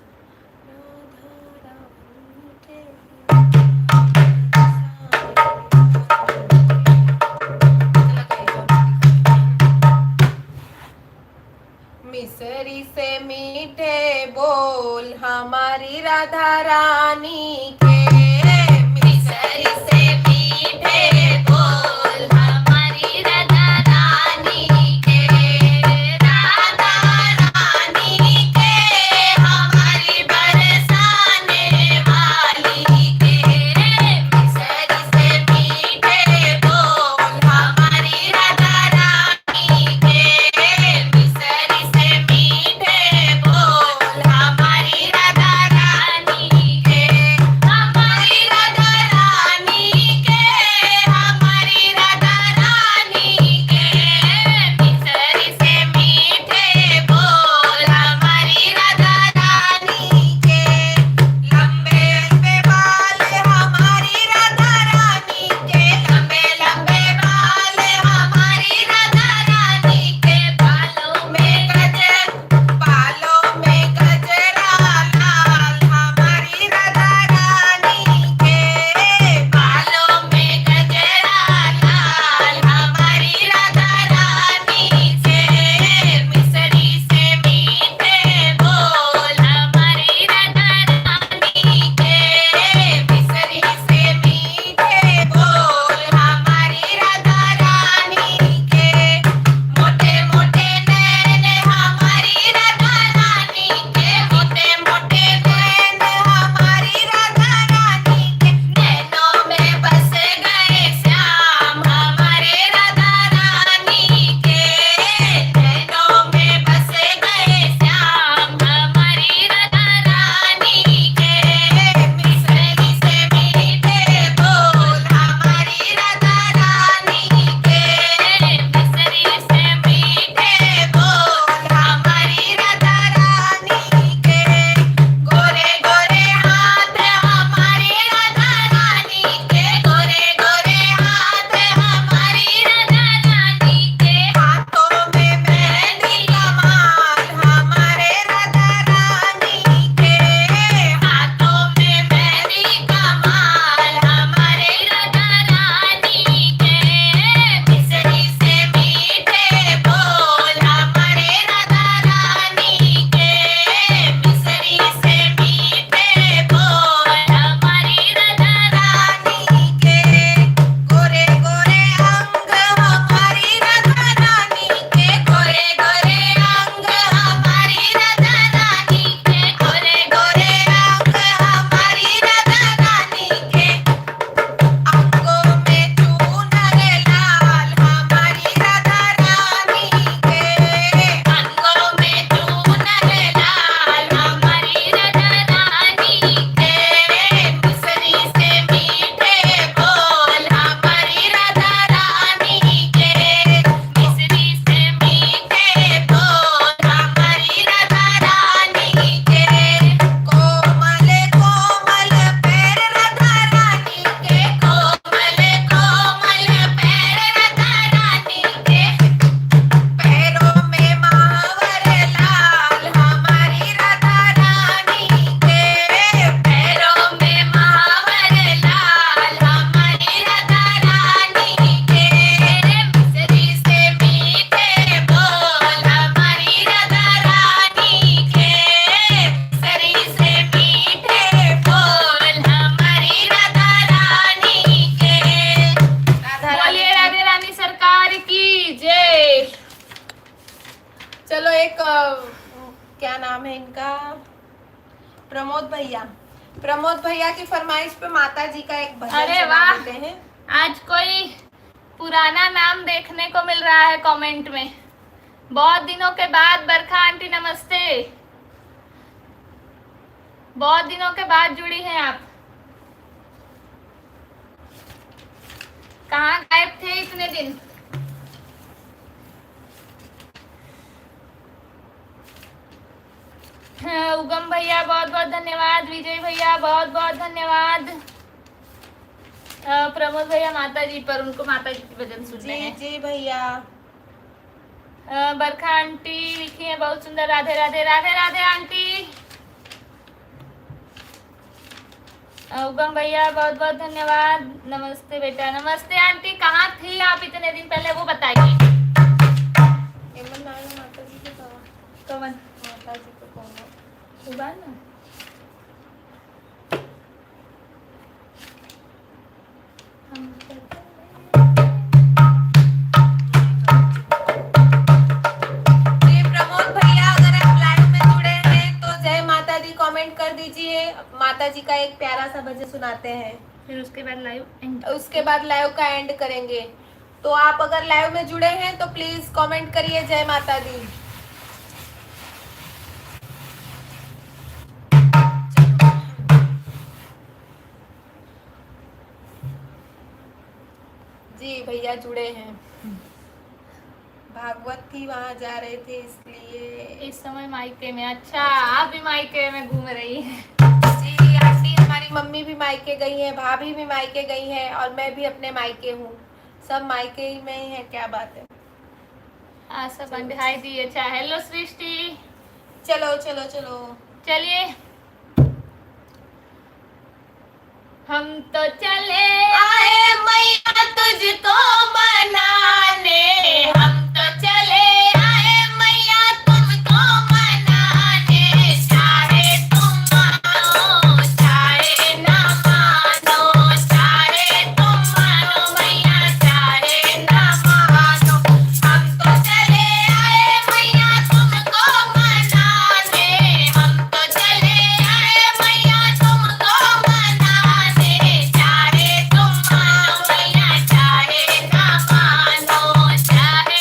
मिसरी से मीठे बोल हमारी राधा रानी के, मिसरी से मीठे बोल हमारी राधा रानी के, राधा रानी के, हमारी बरसाने वाली के, मिसरी से मीठे बोल हमारी राधा रानी के, मिसरी से मीठे बोल हमारी राधा रानी के, एक क्या नाम है इनका, प्रमोद भैया की फरमाइश पे माता जी का एक भजन अरे सुना वाह, देते हैं। आज कोई पुराना नाम देखने को मिल रहा है कमेंट में। बहुत दिनों के बाद बरखा आंटी नमस्ते, बहुत दिनों के बाद जुड़ी हैं आप। कहाँ गायब थे इतने दिन? हाँ, उगम भैया बहुत बहुत धन्यवाद, विजय भैया बहुत बहुत धन्यवाद, प्रमोद भैया माता जी पर, उनको माता जी के भजन सुनने हैं। जी भैया। बरखा आंटी लिखी है बहुत सुंदर, राधे राधे राधे राधे आंटी। उगम भैया बहुत बहुत धन्यवाद, नमस्ते बेटा, नमस्ते आंटी। कहाँ थी आप इतने दिन पहले, वो बताइए। माता जी को कौन? माता जी को कौन? सुबह ना कमेंट कर दीजिए, माता जी का एक प्यारा सा भजन सुनाते हैं, फिर उसके बाद लाइव का एंड करेंगे। तो आप अगर लाइव में जुड़े हैं तो प्लीज कमेंट करिए जय माता दी। जी भैया जुड़े हैं। भागवत थी, वहां जा रहे थे इसलिए। इस समय मायके में। अच्छा, आप भी मायके में घूम रही हैं? जी आंटी, हमारी मम्मी भी मायके गई है, भाभी भी मायके गई है, और मैं भी अपने मायके हूँ। सब मायके ही में ही है, क्या बात है। आशा पांडे हाय दी। अच्छा, हेलो सृष्टि। चलो चलो चलो चलिए, हम तो चले आए मैया तुझको मनाने, हम तो चले आए मैया तुमको मनाने, चाहे तुम मानो चाहे ना मानो, चाहे तुम मानो मैया चाहे ना मानो, हम तो चले आए मैया तुमको मनाने, हम तो चले आए मैया तुमको मनाने, चाहे तुम मानो मैया चाहे ना मानो, चाहे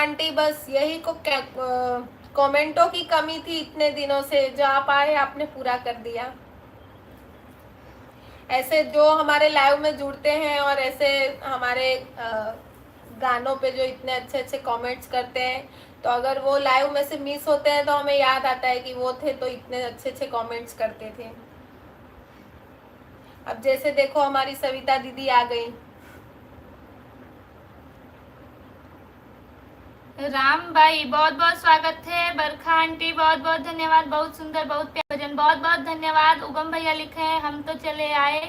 आंटी, बस यही को कमेंटों की कमी थी इतने दिनों से, जो आप आए आपने पूरा कर दिया। ऐसे जो हमारे लाइव में जुड़ते हैं और ऐसे हमारे गानों पे जो इतने अच्छे अच्छे कमेंट्स करते हैं, तो अगर वो लाइव में से मिस होते हैं तो हमें याद आता है कि वो थे तो इतने अच्छे अच्छे कमेंट्स करते थे। अब जैसे देखो हमारी सविता दीदी आ गई। राम भाई बहुत बहुत स्वागत है। बरखा आंटी बहुत बहुत धन्यवाद, बहुत सुंदर बहुत प्यारा भजन, बहुत बहुत धन्यवाद। उगम भैया लिखे हैं हम तो चले आए,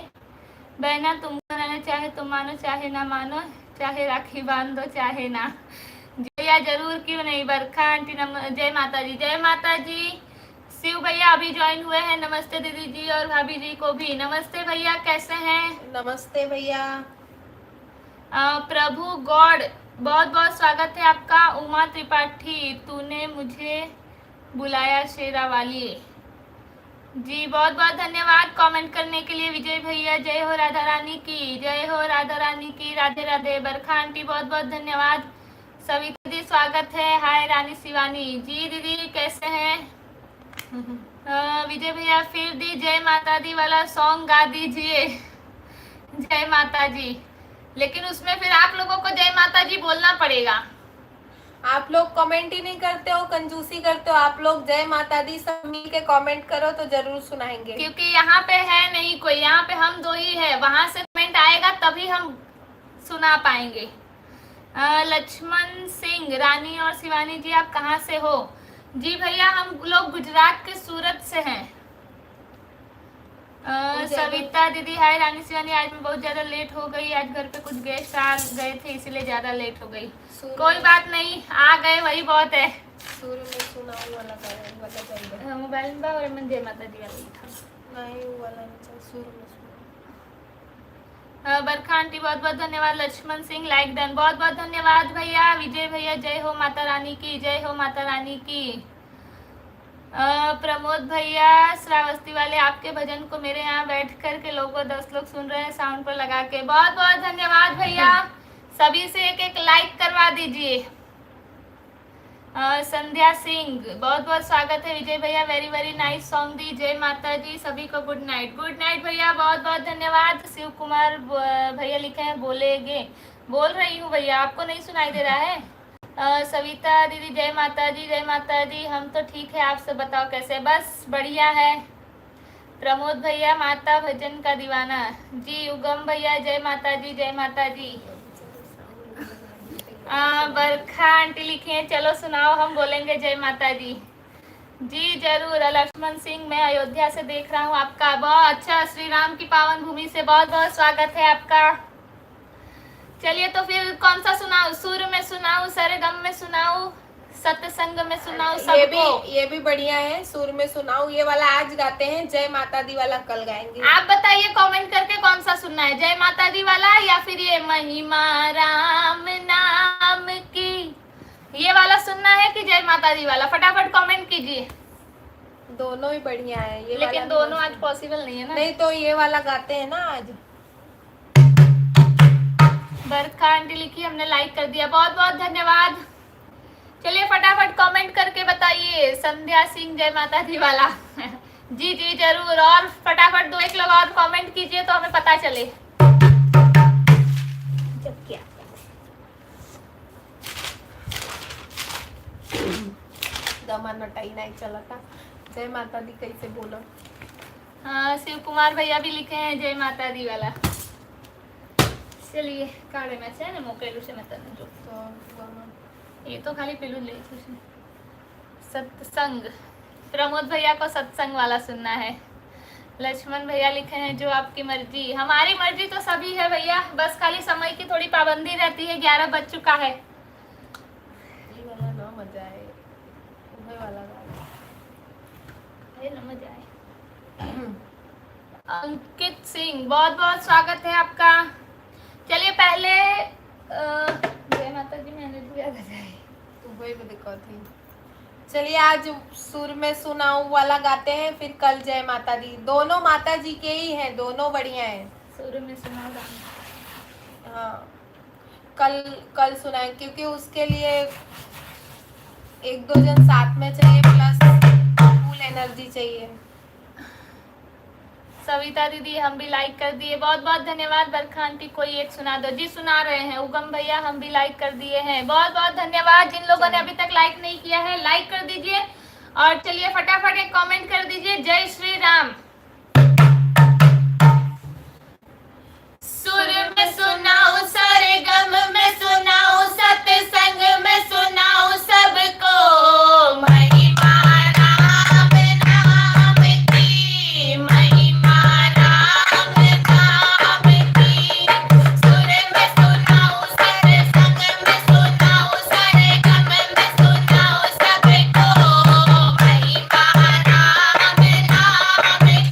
बहना तुमको रहना, चाहे तुम मानो चाहे ना मानो, चाहे राखी बांध दो चाहे ना। भैया जरूर, क्यों नहीं। बरखा आंटी जय माता जी, जय माता जी। शिव भैया अभी ज्वाइन हुए हैं, नमस्ते दीदी जी और भाभी जी को भी नमस्ते। भैया कैसे हैं? नमस्ते भैया। प्रभु गॉड बहुत बहुत स्वागत है आपका। उमा त्रिपाठी, तूने मुझे बुलाया शेरा वाली जी, बहुत बहुत धन्यवाद कमेंट करने के लिए। विजय भैया जय हो राधा रानी की, जय हो राधा रानी की, राधे राधे। बरखा आंटी बहुत बहुत धन्यवाद। सविता जी स्वागत है। हाय रानी शिवानी जी, दीदी कैसे हैं? विजय भैया फिर दी जय माता दी वाला सॉन्ग गा दीजिए। जय माता जी, लेकिन उसमें फिर आप लोगों को जय माता जी बोलना पड़ेगा। आप लोग कमेंट ही नहीं करते हो, कंजूसी करते हो। आप लोग जय माता दी सब मिल के कमेंट करो तो जरूर सुनाएंगे। क्योंकि यहाँ पे है नहीं कोई, यहाँ पे हम दो ही है, वहां से कमेंट आएगा तभी हम सुना पाएंगे। लक्ष्मण सिंह, रानी और शिवानी जी आप कहाँ से हो? जी भैया हम लोग गुजरात के सूरत से हैं। सविता दीदी हाय रानी शिवानी, आज मैं बहुत ज्यादा लेट हो गई, आज घर पे कुछ गेस्ट आ गए थे इसलिए ज्यादा लेट हो गई। कोई बात नहीं, आ गए वही बहुत है। सूर्य में सुनाऊं वाला चाहिए मोबाइल में और मैं जय माता दी वाला लिखा नहीं, वो वाला सूर्य में। बरखा आंटी बहुत बहुत धन्यवाद। लक्ष्मण सिंह लाइक डन, बहुत बहुत धन्यवाद भैया। विजय भैया जय हो माता रानी की, जय हो माता रानी की। प्रमोद भैया श्रावस्ती वाले, आपके भजन को मेरे यहाँ बैठ कर के लोगों 10 लोग सुन रहे हैं साउंड पर लगा के, बहुत बहुत धन्यवाद भैया। सभी से एक एक लाइक करवा दीजिए। संध्या सिंह बहुत बहुत स्वागत है। विजय भैया वेरी वेरी नाइस सॉन्ग दी, जय माता जी। सभी को गुड नाइट। गुड नाइट भैया, बहुत बहुत धन्यवाद। शिव कुमार भैया लिखे हैं बोलेगे, बोल रही हूँ भैया, आपको नहीं सुनाई दे रहा है? सविता दीदी जय माता जी, जय माता जी। हम तो ठीक है, आपसे बताओ कैसे? बस बढ़िया है। प्रमोद भैया माता भजन का दीवाना जी। उगम भैया जय माता जी, जय माता जी। बरखा आंटी लिखी है चलो सुनाओ, हम बोलेंगे जय माता जी। जी जरूर। लक्ष्मण सिंह मैं अयोध्या से देख रहा हूँ आपका, बहुत अच्छा, श्री राम की पावन भूमि से बहुत बहुत स्वागत है आपका। चलिए तो फिर कौन सा सुनाऊं? सुर में सुनाऊं, सरगम में सुनाऊं, सत्संग में सुनाऊं? सबको ये भी बढ़िया है। सुर में सुनाऊं ये वाला आज गाते हैं, जय माता दी वाला कल गाएंगे। आप बताइए कमेंट करके कौन सा सुनना है, जय माता दी वाला या फिर ये महिमा राम नाम की, ये वाला सुनना है कि जय माता दी वाला? फटाफट कमेंट कीजिए। दोनों ही बढ़िया है ये, लेकिन दोनों आज पॉसिबल नहीं है ना। नहीं तो ये वाला गाते हैं ना आज। बरखा आंटी लिखी, हमने लाइक कर दिया, बहुत बहुत धन्यवाद। चलिए फटाफट कमेंट करके बताइए। संध्या सिंह जय माता दी वाला जी जी जरूर, और फटाफट 2-1 लोग और कमेंट कीजिए तो हमें पता चले। जब क्या दमा नटाई नहीं चला था, जय माता दी कैसे बोलो? हाँ शिव कुमार भैया भी लिखे हैं जय माता दी वाला। चलिए काढ़े में से ना मोकेलू से मत जो तो ये तो खाली पिलू ले। सत्संग, प्रमोद भैया को सत्संग वाला सुनना है। लक्ष्मण भैया लिखे हैं जो आपकी मर्जी। हमारी मर्जी तो सभी है भैया, बस खाली समय की थोड़ी पाबंदी रहती है। 11 बज चुका है। ये वाला ना मजा आए, ये वाला ना मजा आए। अंकित सिंह बहुत बहुत स्वागत है आपका। चलिए पहले जय माता जी मैंने दिया वही दिक्कत थी। चलिए आज सुर में सुनाऊं वाला गाते हैं, फिर कल जय माता दी। दोनों माता जी के ही हैं, दोनों बढ़िया हैं। सुर में सुनाओ। हाँ कल कल सुनाएंगे, क्योंकि उसके लिए 1-2 जन साथ में चाहिए, प्लस फुल एनर्जी चाहिए। सविता दीदी हम भी लाइक कर दिए, बहुत बहुत धन्यवाद। बरखा आंटी कोई एक सुना दो। जी सुना रहे हैं। उगम भैया हम भी लाइक कर दिए हैं, बहुत बहुत धन्यवाद। जिन लोगों ने अभी तक लाइक नहीं किया है लाइक कर दीजिए, और चलिए फटाफट एक कमेंट कर दीजिए, जय श्री राम। सुर में सुनाऊं, सारे गम में सुनाऊं, सत्संग में सुनाऊं सबको, महिमा राम नाम की, महिमा राम नाम की। सुर में सुनाऊं, सारे संग में सुनाऊं, सारे गम में सुनाऊं सबको, महिमा राम नाम की।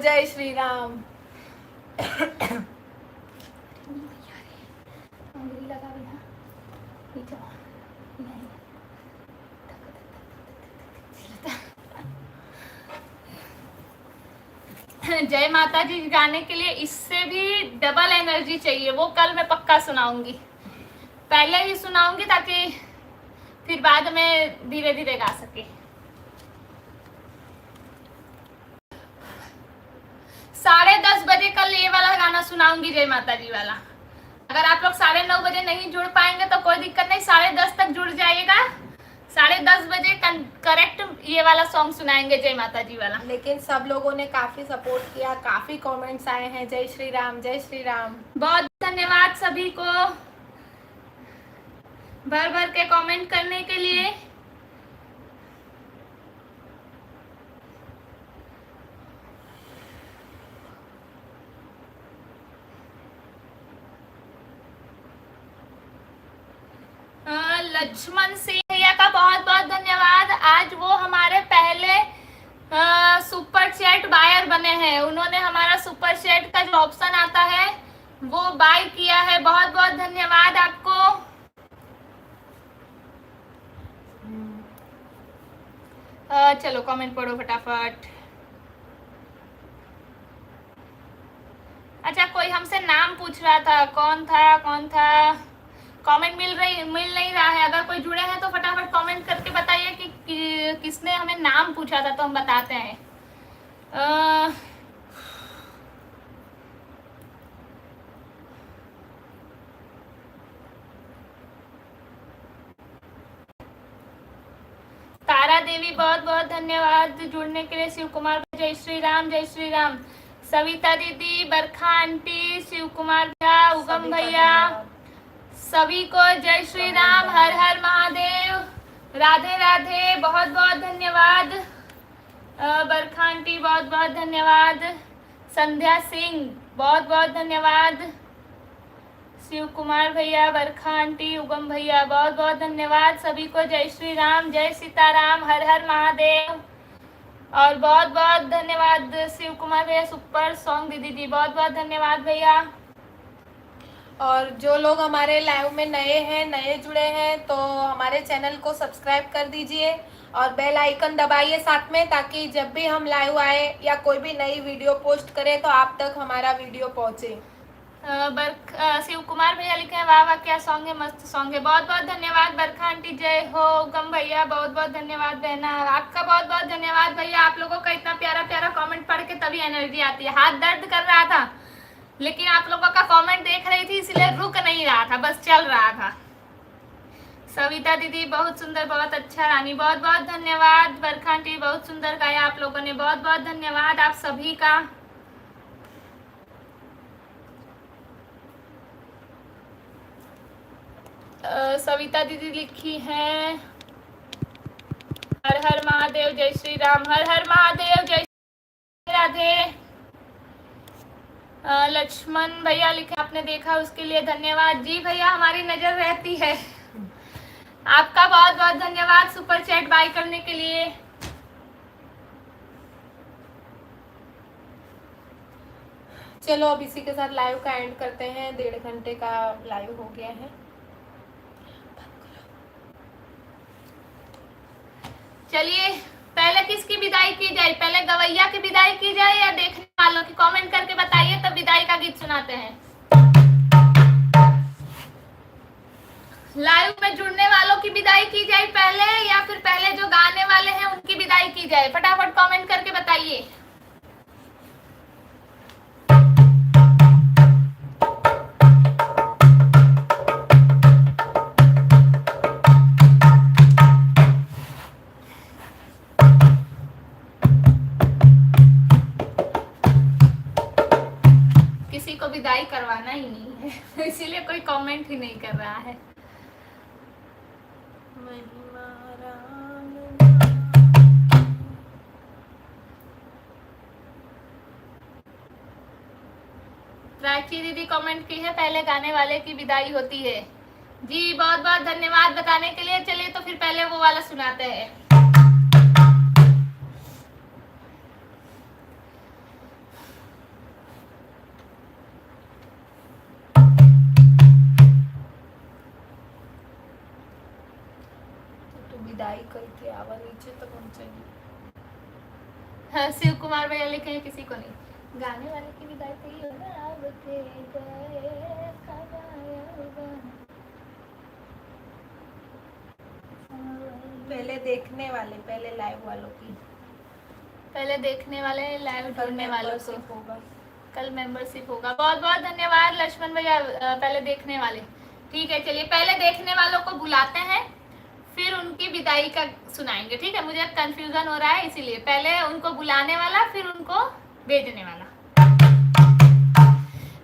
जय श्री राम। जय माता जी गाने के लिए इससे भी डबल एनर्जी चाहिए, वो कल मैं पक्का सुनाऊंगी। पहले ही सुनाऊंगी ताकि फिर बाद में धीरे धीरे गा सके। 10:30 बजे कल ये वाला गाना सुनाऊंगी, जय माता जी वाला। अगर आप लोग 9:30 बजे नहीं जुड़ पाएंगे तो कोई दिक्कत नहीं, 10:30 तक जुड़ जाइएगा। 10:30 बजे करेक्ट ये वाला सॉन्ग सुनाएंगे, जय माता जी वाला। लेकिन सब लोगों ने काफी सपोर्ट किया, काफी कमेंट्स आए हैं, जय श्री राम जय श्री राम। बहुत धन्यवाद सभी को भर भर के कमेंट करने के लिए। लक्ष्मण सिंह भैया का बहुत बहुत धन्यवाद। आज वो हमारे पहले सुपर चैट बायर बने हैं। उन्होंने हमारा सुपर चैट का जो ऑप्शन आता है वो बाय किया है। बहुत बहुत धन्यवाद आपको। चलो कमेंट पढ़ो फटाफट। अच्छा, कोई हमसे नाम पूछ रहा था, कौन था? कमेंट मिल नहीं रहा है। अगर कोई जुड़े हैं तो फटाफट कमेंट करके बताइए कि किसने हमें नाम पूछा था, तो हम बताते हैं। तारा देवी बहुत बहुत धन्यवाद जुड़ने के लिए। शिव कुमार जय श्री राम जय श्री राम। सविता दीदी, बरखा आंटी, शिव कुमार भैया, उगम भैया, सभी को जय श्री राम, हर हर महादेव, राधे राधे। बहुत बहुत धन्यवाद। बरखा आंटी बहुत बहुत धन्यवाद। संध्या सिंह बहुत बहुत धन्यवाद। शिव कुमार भैया, बरखा आंटी, उगम भैया बहुत बहुत धन्यवाद। सभी को जय श्री राम, जय सीताराम, हर हर महादेव। और बहुत बहुत धन्यवाद शिव कुमार भैया। सुपर सॉन्ग दीदी जी, बहुत बहुत धन्यवाद भैया। और जो लोग हमारे लाइव में नए हैं, नए जुड़े हैं, तो हमारे चैनल को सब्सक्राइब कर दीजिए और बेल आइकन दबाइए साथ में, ताकि जब भी हम लाइव आए या कोई भी नई वीडियो पोस्ट करें तो आप तक हमारा वीडियो पहुंचे। शिव कुमार भैया लिखे हैं, वाह वाह क्या सॉन्ग है, मस्त सॉन्ग है। बहुत बहुत धन्यवाद बरखा आंटी, जय हो। उगम भैया बहुत बहुत धन्यवाद। बहना आपका बहुत बहुत धन्यवाद भैया। आप लोगों का इतना प्यारा प्यारा कमेंट पढ़ के तभी एनर्जी आती है। हाथ दर्द कर रहा था लेकिन आप लोगों का कमेंट देख रही थी, इसलिए रुक नहीं रहा था, बस चल रहा था। सविता दीदी बहुत सुंदर, बहुत अच्छा। रानी बहुत बहुत धन्यवाद। बरखा आंटी बहुत सुंदर गाया आप लोगों ने, बहुत बहुत धन्यवाद आप सभी का। सविता दीदी लिखी है, हर हर महादेव, जय श्री राम, हर हर महादेव, जय श्री राधे। लक्ष्मण भैया लिखे, आपने देखा उसके लिए धन्यवाद। जी भैया, हमारी नजर रहती है। आपका बहुत बहुत धन्यवाद सुपर चैट बाय करने के लिए। चलो अब इसी के साथ लाइव का एंड करते हैं। 1.5 घंटे का लाइव हो गया है। चलिए पहले किसकी विदाई की जाए? पहले गवैया की विदाई की जाए या देखने वालों की? कमेंट करके बताइए, तब विदाई का गीत सुनाते हैं। लाइव में जुड़ने वालों की विदाई की जाए पहले, या फिर पहले जो गाने वाले हैं उनकी विदाई की जाए? फटाफट कमेंट करके बताइए। किसी को विदाई करवाना ही नहीं है इसीलिए कोई कमेंट ही नहीं कर रहा है। प्राची दीदी कमेंट की है, पहले गाने वाले की विदाई होती है। जी बहुत बहुत धन्यवाद बताने के लिए। चलिए तो फिर पहले वो वाला सुनाते हैं। के आवा नीचे तो पहुंचेगी। हाँ, शिव कुमार भैया लिखे हैं किसी को नहीं। गाने वाले की भी गाय सही हो ना। अब के गए कब आएगा। पहले देखने वाले, पहले लाइव वालों की, पहले देखने वाले, लाइव जुड़ने वालों को होगा, कल मेंबरशिप होगा। बहुत बहुत धन्यवाद लक्ष्मण भैया, पहले देखने वाले। ठीक है, चलिए पहले देखने वालों को बुलाते हैं, फिर उनकी विदाई का सुनाएंगे। ठीक है, मुझे कंफ्यूजन हो रहा है, इसीलिए पहले उनको बुलाने वाला, फिर उनको भेजने वाला।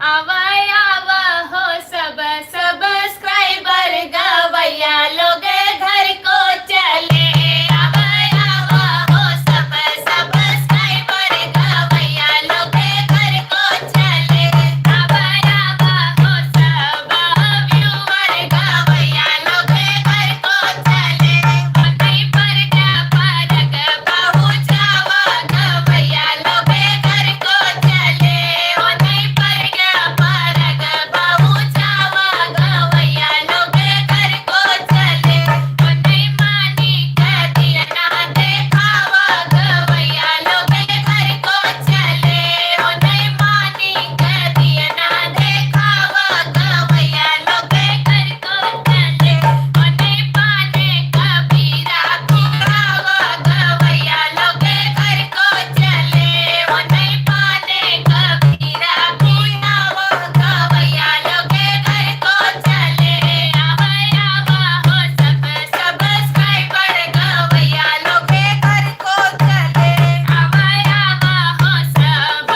आवा आवा हो सब सब्सक्राइबर गवैया लोग घर को चले। आवा आवा हो सब सब्सक्राइबर गवैया लोग घर को चले। आवा आवा हो सब व्यूअर गवैया लोग घर को चले। नहीं पर क्या फर्क बहुत जावा गवैया लोग घर को चले। नहीं पर क्या फर्क बहुत जावा गवैया लोग घर को चले। नहीं मानी कदी ना देखावा गवैया लोग घर को चले। नहीं मानी कदी ना देखावा गवैया लोग घर को चले। नहीं पाने कभी राखी खावा गवैया लोग घर को चले। नहीं पाने कभी राखी खावा गवैया लोग घर को चले। आवा आवा हो सब सब्सक्राइबर गवैया लोग घर को चले। आवा आवा हो सब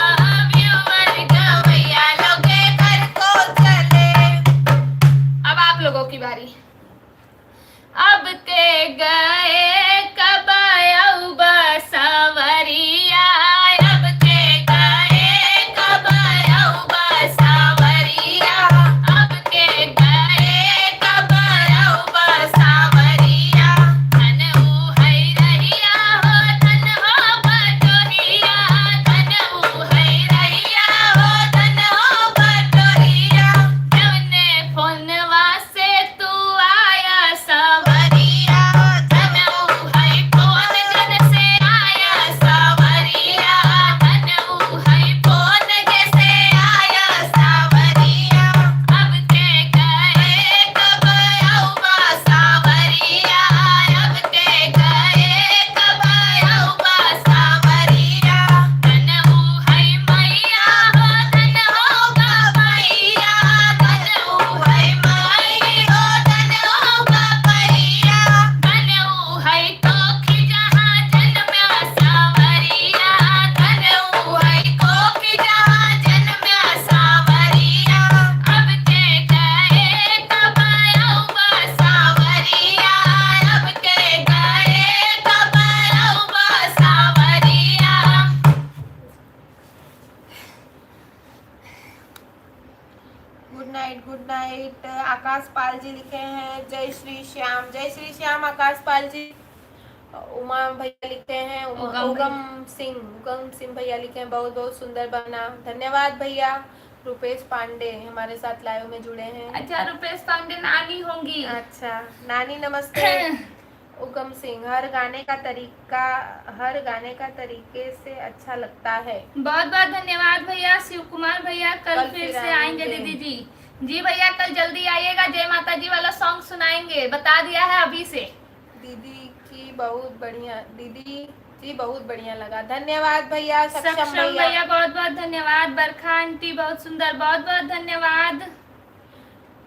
व्यूअर गवैया लोग घर को चले। अब आप लोगों की बारी। अब के गए कब आऊबा सावरिया। अब के गए कब आऊबा सावरिया। अब के गए कब आऊबा सावरिया। धन ऊ है रहिया हो, धन हो बटोहिया। धन ऊ है रहिया हो, धन हो बटोहिया। जवने फोनवा से तू आया सावरिया। धन ऊ है फोन जन से आया सावरिया। धन ऊ है फोन जैसे आया सावरिया। अब के गए कब आऊबा सावरिया। अब के गए कब आऊबा सावरिया। धन ऊ है मैया हो, धन होगा मैया। धन ऊ है माई हो, धन होगा मैया। धन ऊ है कोखी जहाँ जन्म्या सावरिया। धन ऊ है कोखी जहाँ जन्म्या सावरिया। अब के गए कब आऊबा सावरिया। अब के गए कब आऊबा सावरिया। Good night. आकाश पाल जी लिखे हैं जय श्री श्याम, जय श्री श्याम आकाश पाल जी। उमा भैया लिखे हैं, उगम सिंह भैया लिखे हैं बहुत बहुत सुंदर बना, धन्यवाद भैया। रुपेश पांडे हमारे साथ लाइव में जुड़े हैं। अच्छा, रुपेश पांडे नानी होंगी। अच्छा नानी नमस्ते। उगम सिंह हर गाने का तरीके से अच्छा लगता है। बहुत बहुत धन्यवाद भैया। शिव कुमार भैया कल फिर से आएंगे दीदी जी। जी भैया कल जल्दी आइएगा, जय माता जी वाला सॉन्ग सुनाएंगे, बता दिया है अभी से। दीदी की बहुत बढ़िया, दीदी जी बहुत बढ़िया लगा, धन्यवाद भैया। सक्षम भैया बहुत बहुत धन्यवाद। बरखा आंटी बहुत सुंदर, बहुत बहुत धन्यवाद।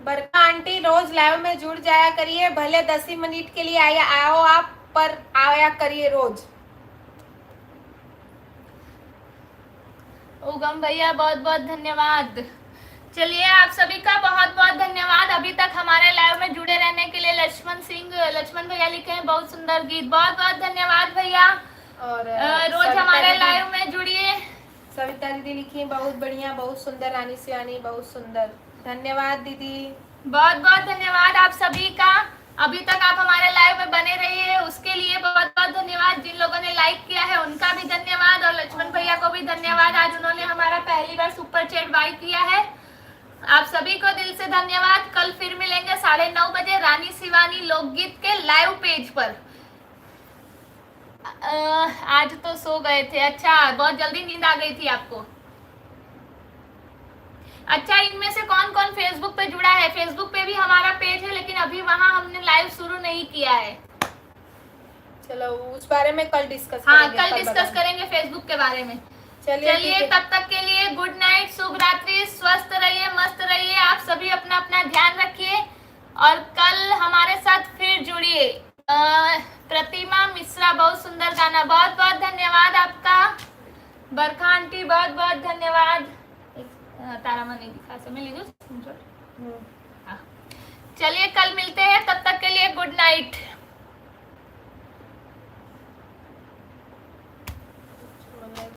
बरखा आंटी रोज लाइव में जुड़ जाया करिए, भले 10 मिनट के लिए आओ आप, पर आया करिए रोज। उगम भैया बहुत बहुत धन्यवाद। चलिए आप सभी का बहुत बहुत धन्यवाद अभी तक हमारे लाइव में जुड़े रहने के लिए। लक्ष्मण भैया लिखे हैं बहुत सुंदर गीत, बहुत बहुत धन्यवाद भैया। और रोज हमारे लाइव में जुड़िए। सविता दीदी लिखी बहुत बढ़िया, बहुत सुंदर, रानी सियानी बहुत सुंदर, धन्यवाद दीदी। बहुत बहुत धन्यवाद आप सभी का। अभी तक आप हमारे लाइव में बने रहिए, उसके लिए बहुत बहुत धन्यवाद। जिन लोगों ने लाइक किया है उनका भी धन्यवाद, और लक्ष्मण भैया को भी धन्यवाद, आज उन्होंने हमारा पहली बार सुपर चैट बाय किया है। आप सभी को दिल से धन्यवाद। कल फिर मिलेंगे 9:30 बजे रानी शिवानी लोकगीत के लाइव पेज पर। आज तो सो गए थे। अच्छा, बहुत जल्दी नींद आ गई थी आपको। अच्छा, इनमें से कौन कौन फेसबुक पे जुड़ा है? फेसबुक पे भी हमारा पेज है, लेकिन अभी वहां हमने लाइव शुरू नहीं किया है। चलो उस बारे में कल डिस्कस हाँ, करेंगे। कल डिस्कस करेंगे फेसबुक के बारे में। चलिए चलिए, तब तक के लिए गुड नाइट, शुभ रात्रि, स्वस्थ रहिए, मस्त रहिए। आप सभी अपना अपना ध्यान रखिए और कल हमारे साथ फिर जुड़िए। प्रतिमा मिश्रा, बहुत सुंदर गाना, बहुत बहुत धन्यवाद आपका। बरखा आंटी, बहुत बहुत धन्यवाद। तारा मन नहीं दिखा से, मैं लीजिए। चलिए, कल मिलते हैं, तब तक के लिए गुड नाइट।